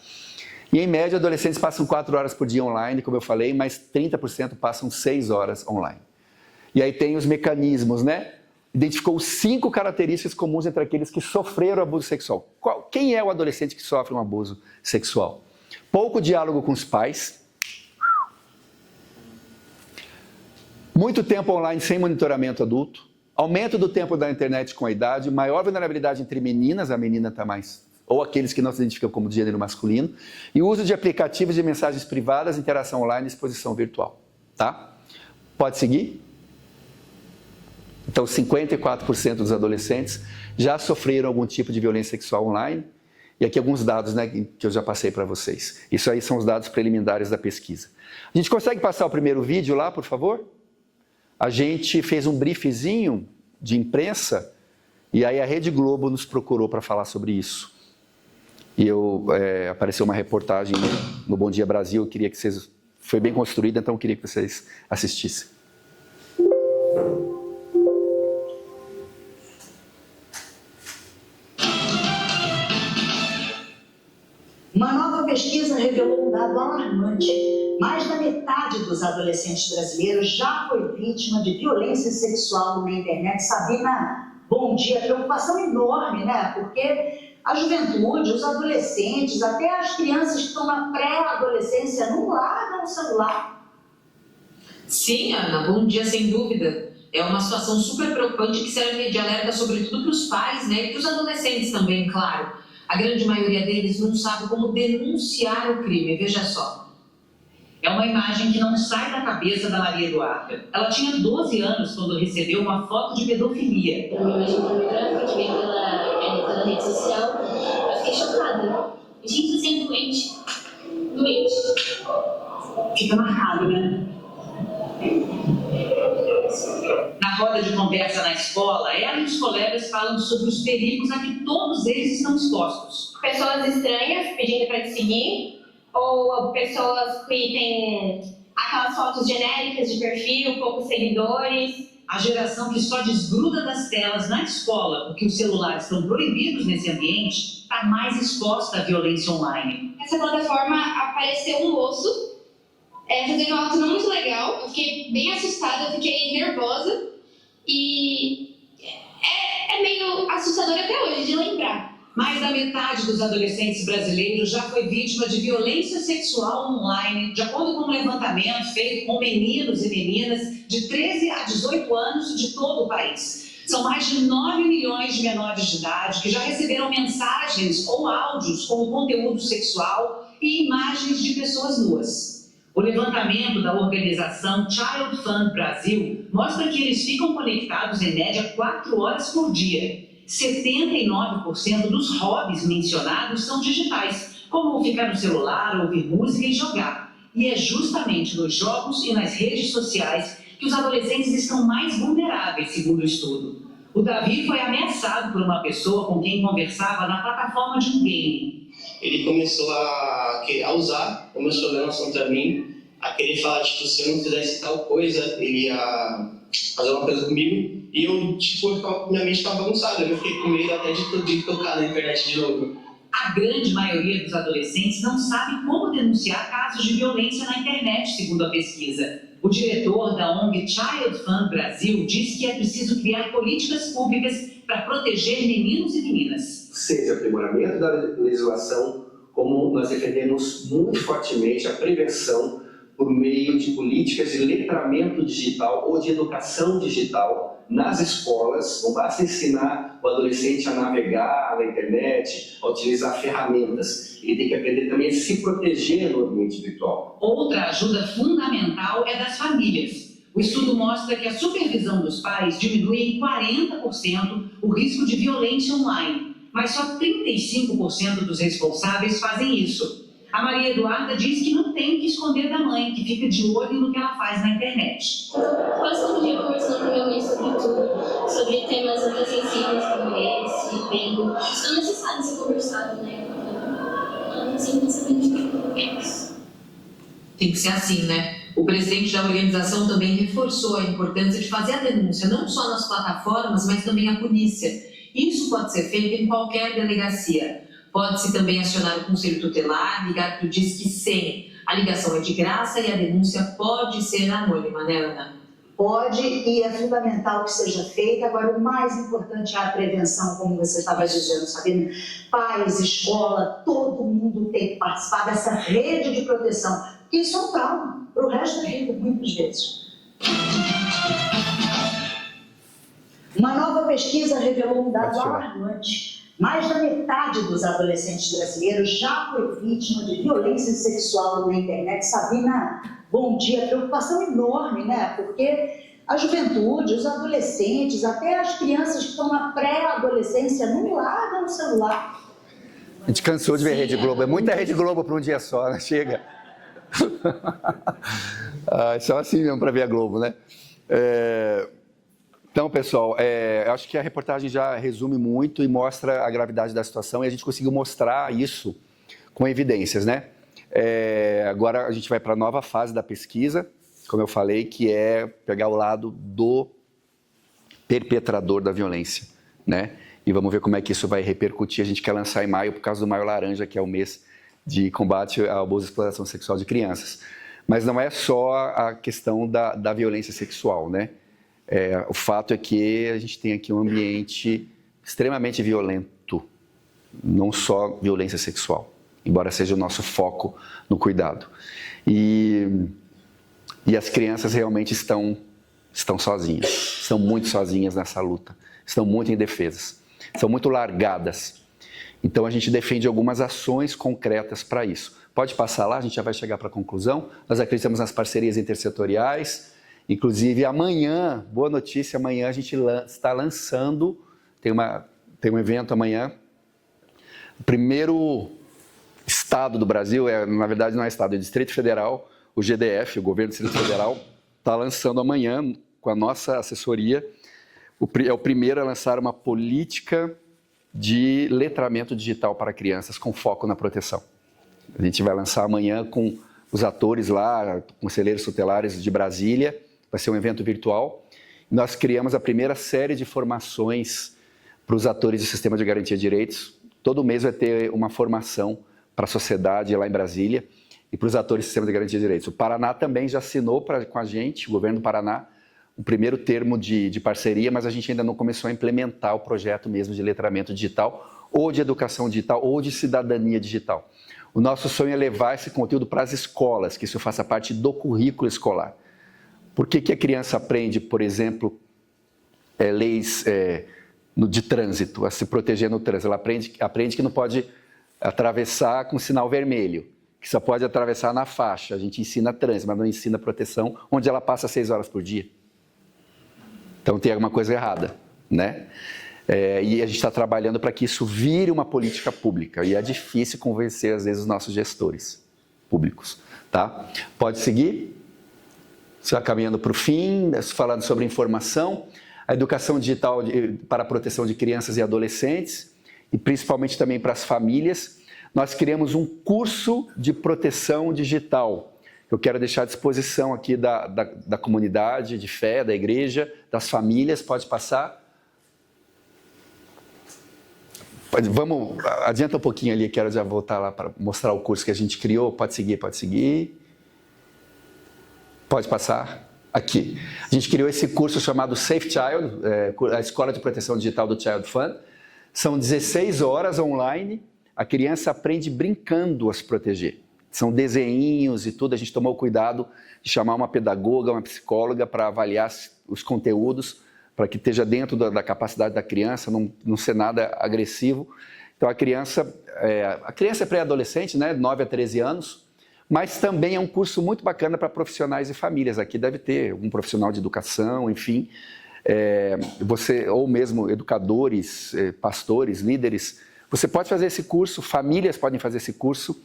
E em média, adolescentes passam 4 horas por dia online, como eu falei, mas 30% passam 6 horas online. E aí tem os mecanismos, né? Identificou 5 características comuns entre aqueles que sofreram abuso sexual. Quem é o adolescente que sofre um abuso sexual? Pouco diálogo com os pais. Muito tempo online sem monitoramento adulto. Aumento do tempo da internet com a idade. Maior vulnerabilidade entre meninas, a menina está mais... ou aqueles que não se identificam como de gênero masculino. E uso de aplicativos de mensagens privadas, interação online e exposição virtual. Tá? Pode seguir? Então, 54% dos adolescentes já sofreram algum tipo de violência sexual online. E aqui alguns dados, né, que eu já passei para vocês. Isso aí são os dados preliminares da pesquisa. A gente consegue passar o primeiro vídeo lá, por favor? A gente fez um briefzinho de imprensa e aí a Rede Globo nos procurou para falar sobre isso. E apareceu uma reportagem no Bom Dia Brasil, eu queria que vocês... Foi bem construída, então eu queria que vocês assistissem.
Uma nova pesquisa revelou um dado alarmante. Mais da metade dos adolescentes brasileiros já foi vítima de violência sexual na internet. Sabina, bom dia. Preocupação enorme, né? Porque a juventude, os adolescentes, até as crianças que estão na pré-adolescência não largam o celular.
Sim, Ana, bom dia, sem dúvida. É uma situação super preocupante que serve de alerta, sobretudo para os pais, né, e para os adolescentes também, claro. A grande maioria deles não sabe como denunciar o crime, veja só. É uma imagem que não sai da cabeça da Maria Eduarda. Ela tinha 12 anos quando recebeu uma foto de pedofilia.
Uma imagem pornográfica que veio pela rede social, eu fiquei chocada. Gente, você é doente. Doente.
Fica marcado, né?
Na roda de conversa na escola, ela e os colegas falam sobre os perigos a que todos eles estão expostos.
Pessoas estranhas pedindo para te seguir, ou pessoas que têm aquelas fotos genéricas de perfil, poucos seguidores.
A geração que só desgruda das telas na escola porque os celulares estão proibidos nesse ambiente está mais exposta à violência online.
Nessa plataforma apareceu um moço fazendo algo não muito legal. Eu fiquei bem assustada, eu fiquei nervosa e é meio assustador até hoje de lembrar.
Mais da metade dos adolescentes brasileiros já foi vítima de violência sexual online, de acordo com um levantamento feito com meninos e meninas de 13 a 18 anos de todo o país. São mais de 9 milhões de menores de idade que já receberam mensagens ou áudios com conteúdo sexual e imagens de pessoas nuas. O levantamento da organização Child Fund Brasil mostra que eles ficam conectados em média 4 horas por dia. 79% dos hobbies mencionados são digitais, como ficar no celular, ouvir música e jogar. E é justamente nos jogos e nas redes sociais que os adolescentes estão mais vulneráveis, segundo o estudo. O Davi foi ameaçado por uma pessoa com quem conversava na plataforma de um game.
Ele começou a usar os meus problemas contra mim, a querer falar, tipo, se eu não fizesse tal coisa, ele ia fazer uma coisa comigo. E eu, tipo, minha mente estava bagunçada, eu fiquei com medo até de tocar na internet de novo.
A grande maioria dos adolescentes não sabe como denunciar casos de violência na internet, segundo a pesquisa. O diretor da ONG Child Fund Brasil diz que é preciso criar políticas públicas para proteger meninos e meninas.
Seja aprimoramento da legislação, como nós defendemos muito fortemente a prevenção por meio de políticas de letramento digital ou de educação digital nas escolas. Não basta ensinar o adolescente a navegar na internet, a utilizar ferramentas. Ele tem que aprender também a se proteger no ambiente virtual.
Outra ajuda fundamental é das famílias. O estudo mostra que a supervisão dos pais diminui em 40% o risco de violência online, mas só 35% dos responsáveis fazem isso. A Maria Eduarda diz que não tem que esconder da mãe, que fica de olho no que ela faz na internet.
Quase todo dia conversando com minha mãe sobre tudo, sobre temas até sensíveis como esse, perigo. Isso é necessário ser conversado, né? Sem pensamento de isso.
Tem que ser assim, né? O presidente da organização também reforçou a importância de fazer a denúncia, não só nas plataformas, mas também à polícia. Isso pode ser feito em qualquer delegacia. Pode-se também acionar o Conselho Tutelar, ligar para o Disque 100. A ligação é de graça e a denúncia pode ser anônima, né, Ana?
Pode, e é fundamental que seja feita. Agora, o mais importante é a prevenção, como você estava dizendo, Sabina. Pais, escola, todo mundo tem que participar dessa rede de proteção, porque isso é um trauma para o resto da vida, muitas vezes. Uma nova pesquisa revelou um dado alarmante. Mais da metade dos adolescentes brasileiros já foi vítima de violência sexual na internet. Sabina, bom dia. Preocupação enorme, né? Porque a juventude, os adolescentes, até as crianças que estão na pré-adolescência não largam o celular.
A gente cansou de ver Rede Globo. É muita Rede Globo para um dia só, né? Chega. Só assim mesmo para ver a Globo, né? Então, pessoal, eu acho que a reportagem já resume muito e mostra a gravidade da situação, e a gente conseguiu mostrar isso com evidências, né? Agora a gente vai para a nova fase da pesquisa, como eu falei, que é pegar o lado do perpetrador da violência, né? E vamos ver como é que isso vai repercutir. A gente quer lançar em maio por causa do Maio Laranja, que é o mês de combate ao abuso e exploração sexual de crianças. Mas não é só a questão da violência sexual, né? O fato é que a gente tem aqui um ambiente extremamente violento, não só violência sexual, embora seja o nosso foco no cuidado. E as crianças realmente estão sozinhas, estão muito sozinhas nessa luta, estão muito indefesas, são muito largadas. Então, a gente defende algumas ações concretas para isso. Pode passar lá, a gente já vai chegar para a conclusão. Nós acreditamos nas parcerias intersetoriais. Inclusive, amanhã, boa notícia, amanhã a gente está lançando, tem um evento amanhã, o primeiro estado do Brasil, na verdade não é estado, é Distrito Federal, o GDF, o Governo do Distrito Federal, está lançando amanhã, com a nossa assessoria, é o primeiro a lançar uma política de letramento digital para crianças, com foco na proteção. A gente vai lançar amanhã com os atores lá, conselheiros tutelares de Brasília, vai ser um evento virtual. Nós criamos a primeira série de formações para os atores do Sistema de Garantia de Direitos. Todo mês vai ter uma formação para a sociedade lá em Brasília e para os atores do Sistema de Garantia de Direitos. O Paraná também já assinou com a gente, o governo do Paraná, o primeiro termo de parceria, mas a gente ainda não começou a implementar o projeto mesmo de letramento digital, ou de educação digital, ou de cidadania digital. O nosso sonho é levar esse conteúdo para as escolas, que isso faça parte do currículo escolar. Por que a criança aprende, por exemplo, leis de trânsito, a se proteger no trânsito? Ela aprende que não pode atravessar com sinal vermelho, que só pode atravessar na faixa. A gente ensina trânsito, mas não ensina proteção, onde ela passa 6 horas por dia. Então tem alguma coisa errada, né? E a gente está trabalhando para que isso vire uma política pública. E é difícil convencer, às vezes, os nossos gestores públicos, tá? Pode seguir? Já caminhando para o fim, falando sobre informação, a educação digital para a proteção de crianças e adolescentes, e principalmente também para as famílias. Nós criamos um curso de proteção digital. Eu quero deixar à disposição aqui da comunidade de fé, da igreja, das famílias. Pode passar? Vamos, adianta um pouquinho ali, quero já voltar lá para mostrar o curso que a gente criou. Pode seguir, pode seguir. Pode passar? Aqui. A gente criou esse curso chamado Safe Child, a Escola de Proteção Digital do Child Fund. São 16 horas online, a criança aprende brincando a se proteger. São desenhinhos e tudo, a gente tomou cuidado de chamar uma pedagoga, uma psicóloga para avaliar os conteúdos, para que esteja dentro da capacidade da criança, não ser nada agressivo. Então a criança é pré-adolescente, né, 9 a 13 anos, mas também é um curso muito bacana para profissionais e famílias. Aqui deve ter um profissional de educação, enfim, ou mesmo educadores, pastores, líderes. Você pode fazer esse curso, famílias podem fazer esse curso,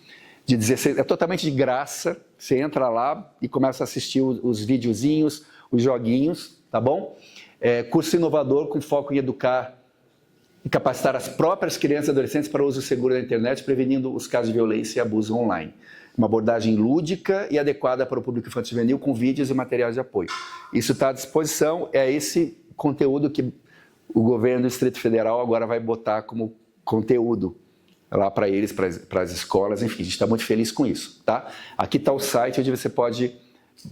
de 16, é totalmente de graça. Você entra lá e começa a assistir os videozinhos, os joguinhos, tá bom? Curso inovador com foco em educar e capacitar as próprias crianças e adolescentes para o uso seguro da internet, prevenindo os casos de violência e abuso online. Uma abordagem lúdica e adequada para o público infantil juvenil, com vídeos e materiais de apoio. Isso está à disposição, é esse conteúdo que o governo do Distrito Federal agora vai botar como conteúdo lá para eles, para as escolas, enfim, a gente está muito feliz com isso, tá? Aqui está o site onde você pode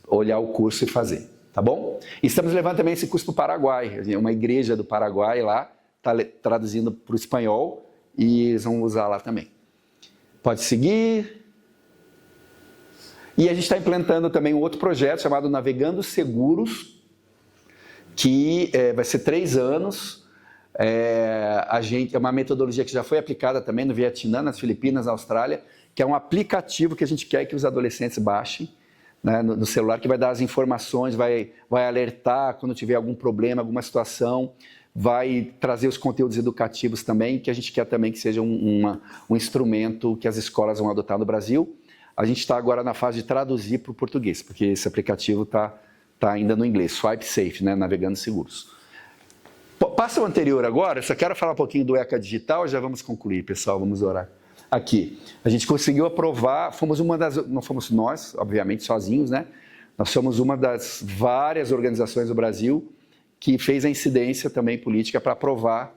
olhar o curso e fazer, tá bom? E estamos levando também esse curso para o Paraguai, uma igreja do Paraguai lá, está traduzindo para o espanhol e eles vão usar lá também. Pode seguir. E a gente está implantando também um outro projeto chamado Navegando Seguros, que vai ser 3 anos. É uma metodologia que já foi aplicada também no Vietnã, nas Filipinas, na Austrália, que é um aplicativo que a gente quer que os adolescentes baixem, né, no celular, que vai dar as informações, vai alertar quando tiver algum problema, alguma situação, vai trazer os conteúdos educativos também, que a gente quer também que seja um instrumento que as escolas vão adotar no Brasil. A gente está agora na fase de traduzir para o português, porque esse aplicativo está ainda no inglês, Swipe Safe, né, Navegando Seguros. Passa o anterior agora, eu só quero falar um pouquinho do ECA Digital, já vamos concluir, pessoal, vamos orar. Aqui, a gente conseguiu aprovar, não fomos nós, obviamente, sozinhos, né? Nós somos uma das várias organizações do Brasil que fez a incidência também política para aprovar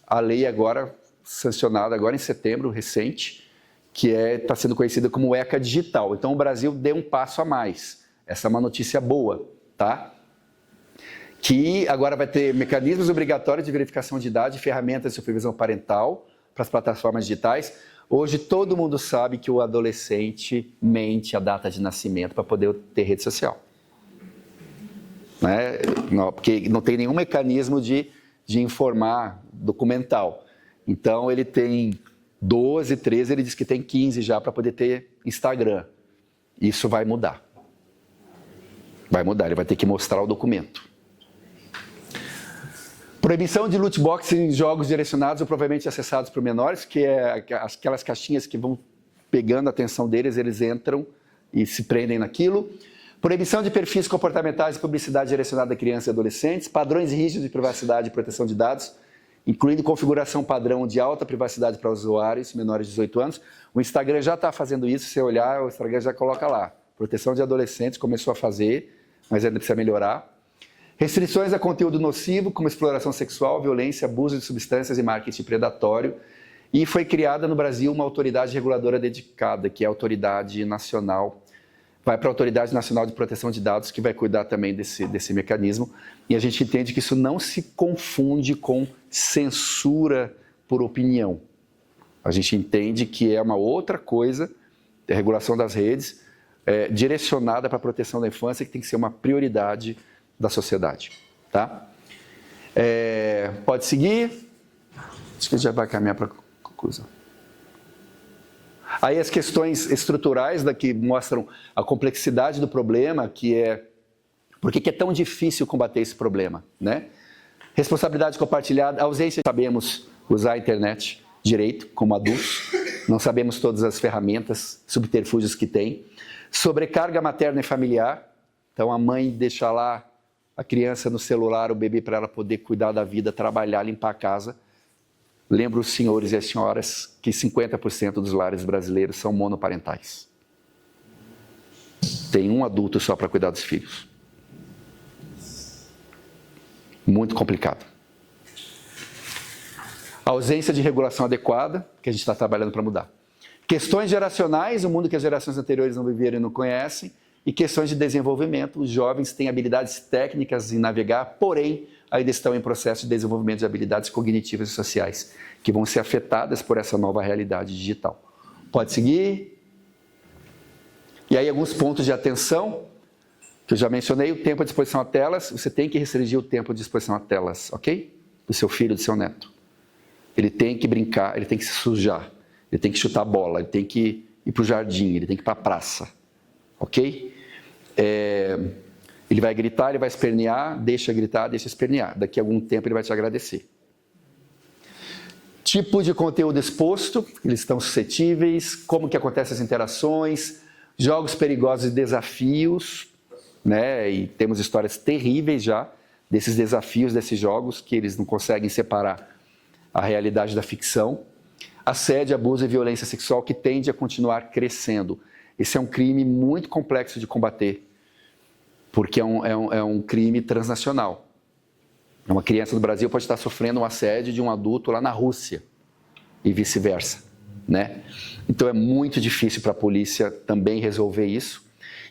a lei agora, sancionada agora em setembro, recente, que está sendo conhecida como ECA Digital. Então, o Brasil deu um passo a mais. Essa é uma notícia boa, tá? Que agora vai ter mecanismos obrigatórios de verificação de idade e ferramentas de supervisão parental para as plataformas digitais. Hoje, todo mundo sabe que o adolescente mente a data de nascimento para poder ter rede social. né? Não, porque não tem nenhum mecanismo de informar documental. Então, ele tem 12, 13, ele diz que tem 15 já para poder ter Instagram. Isso vai mudar. Vai mudar, ele vai ter que mostrar o documento. Proibição de loot box em jogos direcionados ou provavelmente acessados por menores, que é aquelas caixinhas que vão pegando a atenção deles, eles entram e se prendem naquilo. Proibição de perfis comportamentais e publicidade direcionada a crianças e adolescentes. Padrões rígidos de privacidade e proteção de dados, incluindo configuração padrão de alta privacidade para usuários menores de 18 anos. O Instagram já está fazendo isso, se você olhar, o Instagram já coloca lá. Proteção de adolescentes começou a fazer, mas ainda precisa melhorar. Restrições a conteúdo nocivo, como exploração sexual, violência, abuso de substâncias e marketing predatório. E foi criada no Brasil uma autoridade reguladora dedicada, que é a Autoridade Nacional. Vai para a Autoridade Nacional de Proteção de Dados, que vai cuidar também desse mecanismo. E a gente entende que isso não se confunde com censura por opinião. A gente entende que é uma outra coisa, a regulação das redes, direcionada para a proteção da infância, que tem que ser uma prioridade da sociedade. Tá? Pode seguir. Acho que a gente já vai caminhar para a conclusão. Aí as questões estruturais que mostram a complexidade do problema, que é por que é tão difícil combater esse problema, né? Responsabilidade compartilhada, ausência, sabemos usar a internet direito como adultos, não sabemos todas as ferramentas, subterfúgios que tem. Sobrecarga materna e familiar, então a mãe deixa lá a criança no celular, o bebê, para ela poder cuidar da vida, trabalhar, limpar a casa. Lembro os senhores e as senhoras que 50% dos lares brasileiros são monoparentais. Tem um adulto só para cuidar dos filhos. Muito complicado. A ausência de regulação adequada, que a gente está trabalhando para mudar. Questões geracionais, o mundo que as gerações anteriores não viveram e não conhecem. E questões de desenvolvimento, os jovens têm habilidades técnicas em navegar, porém, ainda estão em processo de desenvolvimento de habilidades cognitivas e sociais, que vão ser afetadas por essa nova realidade digital. Pode seguir. E aí, alguns pontos de atenção, que eu já mencionei, o tempo à disposição a telas, você tem que restringir o tempo de disposição a telas, ok? Do seu filho, do seu neto. Ele tem que brincar, ele tem que se sujar, ele tem que chutar bola, ele tem que ir para o jardim, ele tem que ir para a praça, ok? Ele vai gritar, ele vai espernear, deixa gritar, deixa espernear. Daqui a algum tempo ele vai te agradecer. Tipo de conteúdo exposto, eles estão suscetíveis, como que acontecem as interações, jogos perigosos e desafios, né? E temos histórias terríveis já desses desafios, desses jogos, que eles não conseguem separar a realidade da ficção. Assédio, abuso e violência sexual, que tende a continuar crescendo. Esse é um crime muito complexo de combater, porque é um crime transnacional. Uma criança do Brasil pode estar sofrendo um assédio de um adulto lá na Rússia e vice-versa, né? Então é muito difícil para a polícia também resolver isso.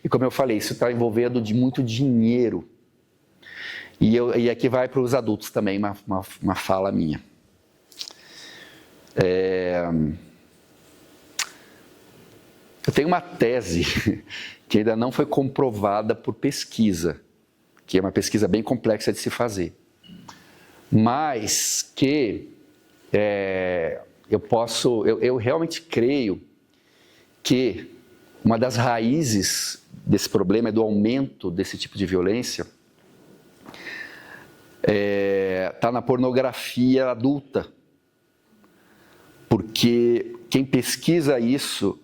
E como eu falei, isso está envolvendo de muito dinheiro. E aqui vai para os adultos também uma fala minha. Eu tenho uma tese que ainda não foi comprovada por pesquisa, que é uma pesquisa bem complexa de se fazer, mas que eu realmente creio que uma das raízes desse problema, do aumento desse tipo de violência, está na pornografia adulta, porque quem pesquisa isso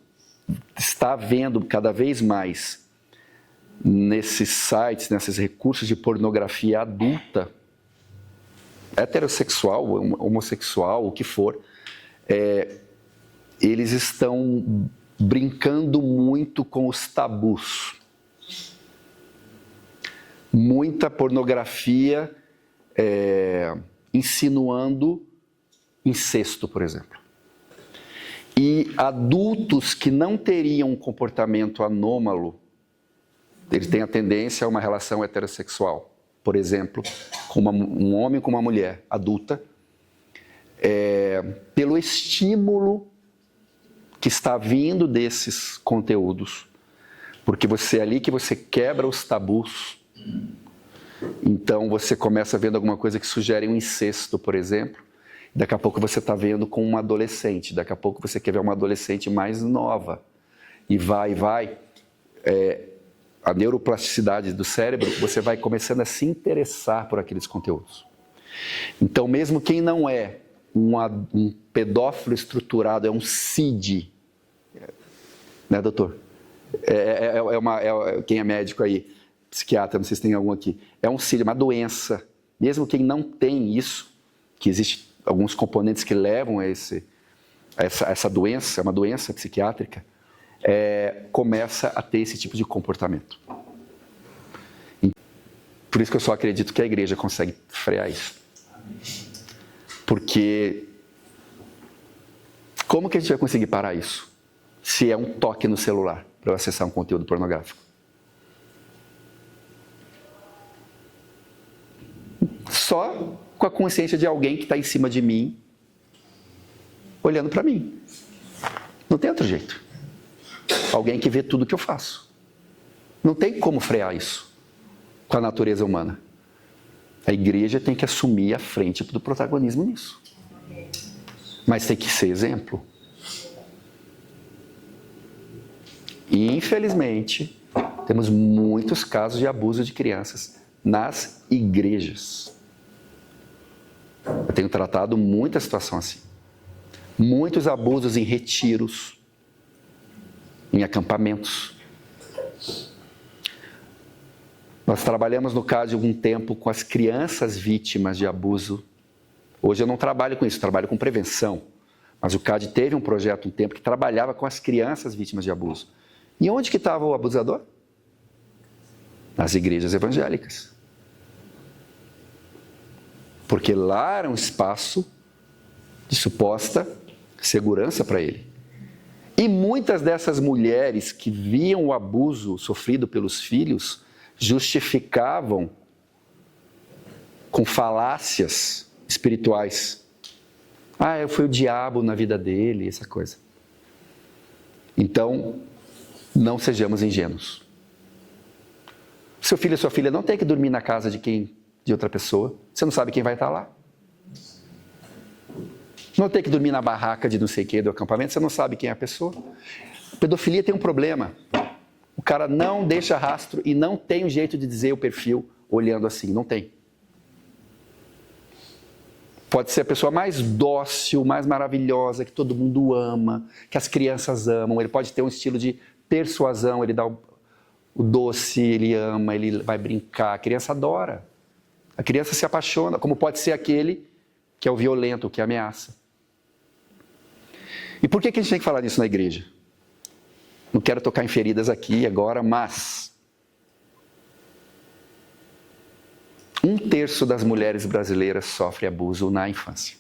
está vendo cada vez mais nesses sites, nesses recursos de pornografia adulta, heterossexual, homossexual, o que for, eles estão brincando muito com os tabus. Muita pornografia insinuando incesto, por exemplo. E adultos que não teriam um comportamento anômalo, eles têm a tendência a uma relação heterossexual, por exemplo, com um homem com uma mulher adulta, pelo estímulo que está vindo desses conteúdos, porque você ali que você quebra os tabus, Então você começa vendo alguma coisa que sugere um incesto, por exemplo. Daqui a pouco você está vendo com uma adolescente. Daqui a pouco você quer ver uma adolescente mais nova. E vai. A neuroplasticidade do cérebro, você vai começando a se interessar por aqueles conteúdos. Então, mesmo quem não é um pedófilo estruturado, é um CID, né, doutor? Quem é médico aí, psiquiatra, não sei se tem algum aqui, é um CID, uma doença. Mesmo quem não tem isso, que existe alguns componentes que levam a essa doença, uma doença psiquiátrica, começa a ter esse tipo de comportamento. Por isso que eu só acredito que a igreja consegue frear isso. Porque como que a gente vai conseguir parar isso? Se é um toque no celular para eu acessar um conteúdo pornográfico. Só com a consciência de alguém que está em cima de mim, olhando para mim. Não tem outro jeito. Alguém que vê tudo que eu faço. Não tem como frear isso com a natureza humana. A igreja tem que assumir a frente do protagonismo nisso. Mas tem que ser exemplo. E, infelizmente, temos muitos casos de abuso de crianças nas igrejas. Eu tenho tratado muita situação assim. Muitos abusos em retiros, em acampamentos. Nós trabalhamos no CAD algum tempo com as crianças vítimas de abuso. Hoje eu não trabalho com isso, trabalho com prevenção. Mas o CAD teve um projeto um tempo que trabalhava com as crianças vítimas de abuso. E onde que estava o abusador? Nas igrejas evangélicas. Porque lá era um espaço de suposta segurança para ele. E muitas dessas mulheres que viam o abuso sofrido pelos filhos justificavam com falácias espirituais. Foi o diabo na vida dele, essa coisa. Então, não sejamos ingênuos. Seu filho e sua filha não tem que dormir na casa de outra pessoa. Você não sabe quem vai estar lá. Não tem que dormir na barraca de não sei quem do acampamento, você não sabe quem é a pessoa. Pedofilia tem um problema. O cara não deixa rastro e não tem um jeito de dizer o perfil olhando assim, não tem. Pode ser a pessoa mais dócil, mais maravilhosa, que todo mundo ama, que as crianças amam. Ele pode ter um estilo de persuasão, ele dá o doce, ele ama, ele vai brincar. A criança adora. A criança se apaixona, como pode ser aquele que é o violento, que ameaça. E por que a gente tem que falar disso na igreja? Não quero tocar em feridas aqui agora, mas 1/3 das mulheres brasileiras sofre abuso na infância.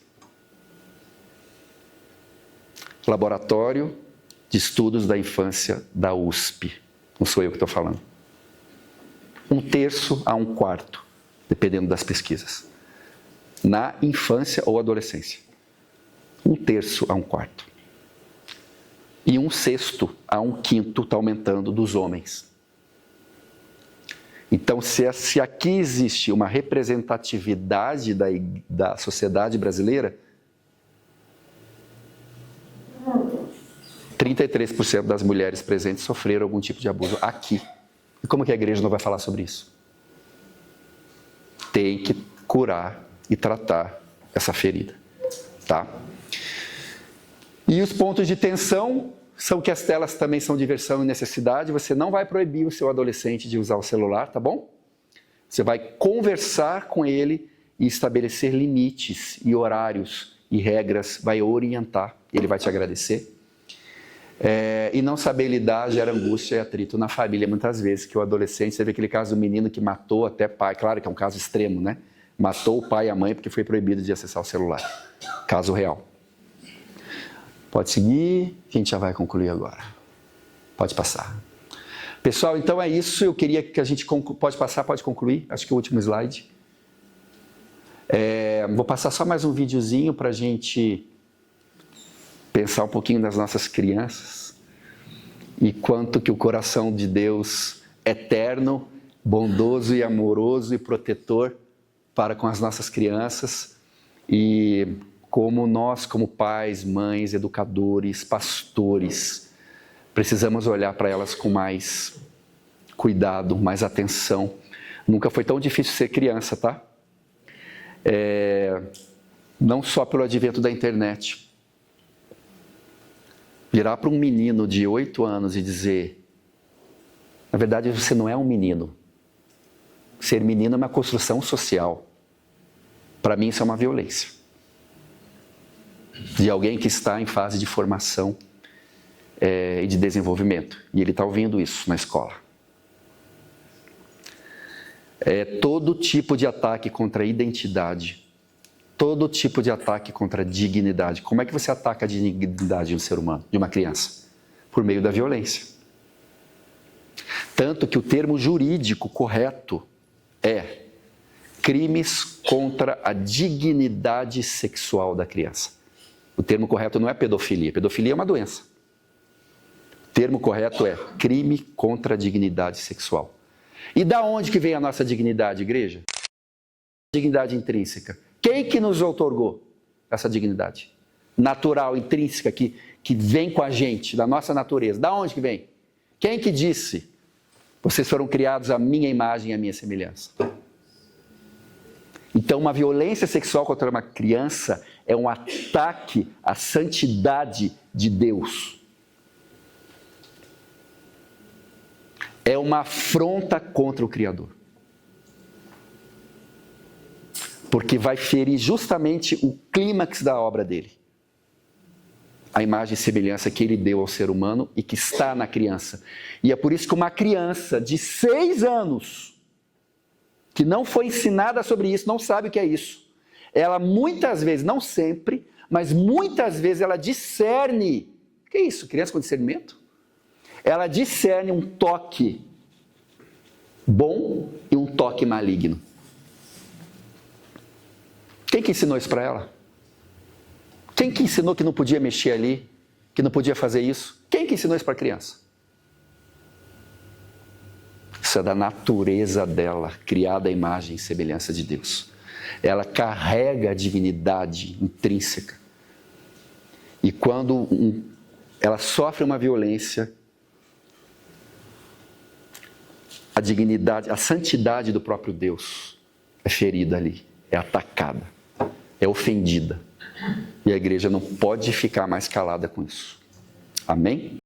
Laboratório de Estudos da Infância da USP. Não sou eu que estou falando. 1/3 a 1/4, dependendo das pesquisas. Na infância ou adolescência. 1/3 a 1/4. E 1/6 a 1/5 está aumentando dos homens. Então, se aqui existe uma representatividade da sociedade brasileira, 33% das mulheres presentes sofreram algum tipo de abuso aqui. E como que a igreja não vai falar sobre isso? Tem que curar e tratar essa ferida, tá? E os pontos de tensão são que as telas também são diversão e necessidade. Você não vai proibir o seu adolescente de usar o celular, tá bom? Você vai conversar com ele e estabelecer limites e horários e regras, vai orientar, ele vai te agradecer. E não saber lidar gera angústia e atrito na família muitas vezes, que o adolescente, você vê aquele caso do menino que matou até pai, claro que é um caso extremo, né? Matou o pai e a mãe porque foi proibido de acessar o celular. Caso real. Pode seguir, a gente já vai concluir agora. Pode passar. Pessoal, então é isso. Eu queria que a gente... Pode passar, pode concluir. Acho que é o último slide. Vou passar só mais um videozinho para a gente pensar um pouquinho nas nossas crianças e quanto que o coração de Deus eterno bondoso e amoroso e protetor para com as nossas crianças, e como nós, como pais, mães, educadores, pastores, precisamos olhar para elas com mais cuidado, mais atenção. Nunca foi tão difícil ser criança, tá? Não só pelo advento da internet. Virar para um menino de 8 anos e dizer: na verdade, você não é um menino. Ser menino é uma construção social. Para mim, isso é uma violência. De alguém que está em fase de formação e de desenvolvimento. E ele está ouvindo isso na escola. Todo tipo de ataque contra a identidade, todo tipo de ataque contra a dignidade. Como é que você ataca a dignidade de um ser humano, de uma criança? Por meio da violência. Tanto que o termo jurídico correto é crimes contra a dignidade sexual da criança. O termo correto não é pedofilia. Pedofilia é uma doença. O termo correto é crime contra a dignidade sexual. E da onde que vem a nossa dignidade, igreja? Dignidade intrínseca. Quem que nos outorgou essa dignidade? Natural, intrínseca, que vem com a gente, da nossa natureza. Da onde que vem? Quem que disse? Vocês foram criados à minha imagem e à minha semelhança. Então, uma violência sexual contra uma criança é um ataque à santidade de Deus. É uma afronta contra o Criador. Porque vai ferir justamente o clímax da obra dele. A imagem e semelhança que ele deu ao ser humano e que está na criança. E é por isso que uma criança de 6 anos, que não foi ensinada sobre isso, não sabe o que é isso. Ela muitas vezes, não sempre, mas muitas vezes ela discerne. O que é isso? Criança com discernimento? Ela discerne um toque bom e um toque maligno. Quem que ensinou isso para ela? Quem que ensinou que não podia mexer ali, que não podia fazer isso? Quem que ensinou isso para a criança? Isso é da natureza dela, criada à imagem e semelhança de Deus. Ela carrega a dignidade intrínseca. E quando ela sofre uma violência, a dignidade, a santidade do próprio Deus é ferida ali, é atacada, é ofendida. E a igreja não pode ficar mais calada com isso. Amém?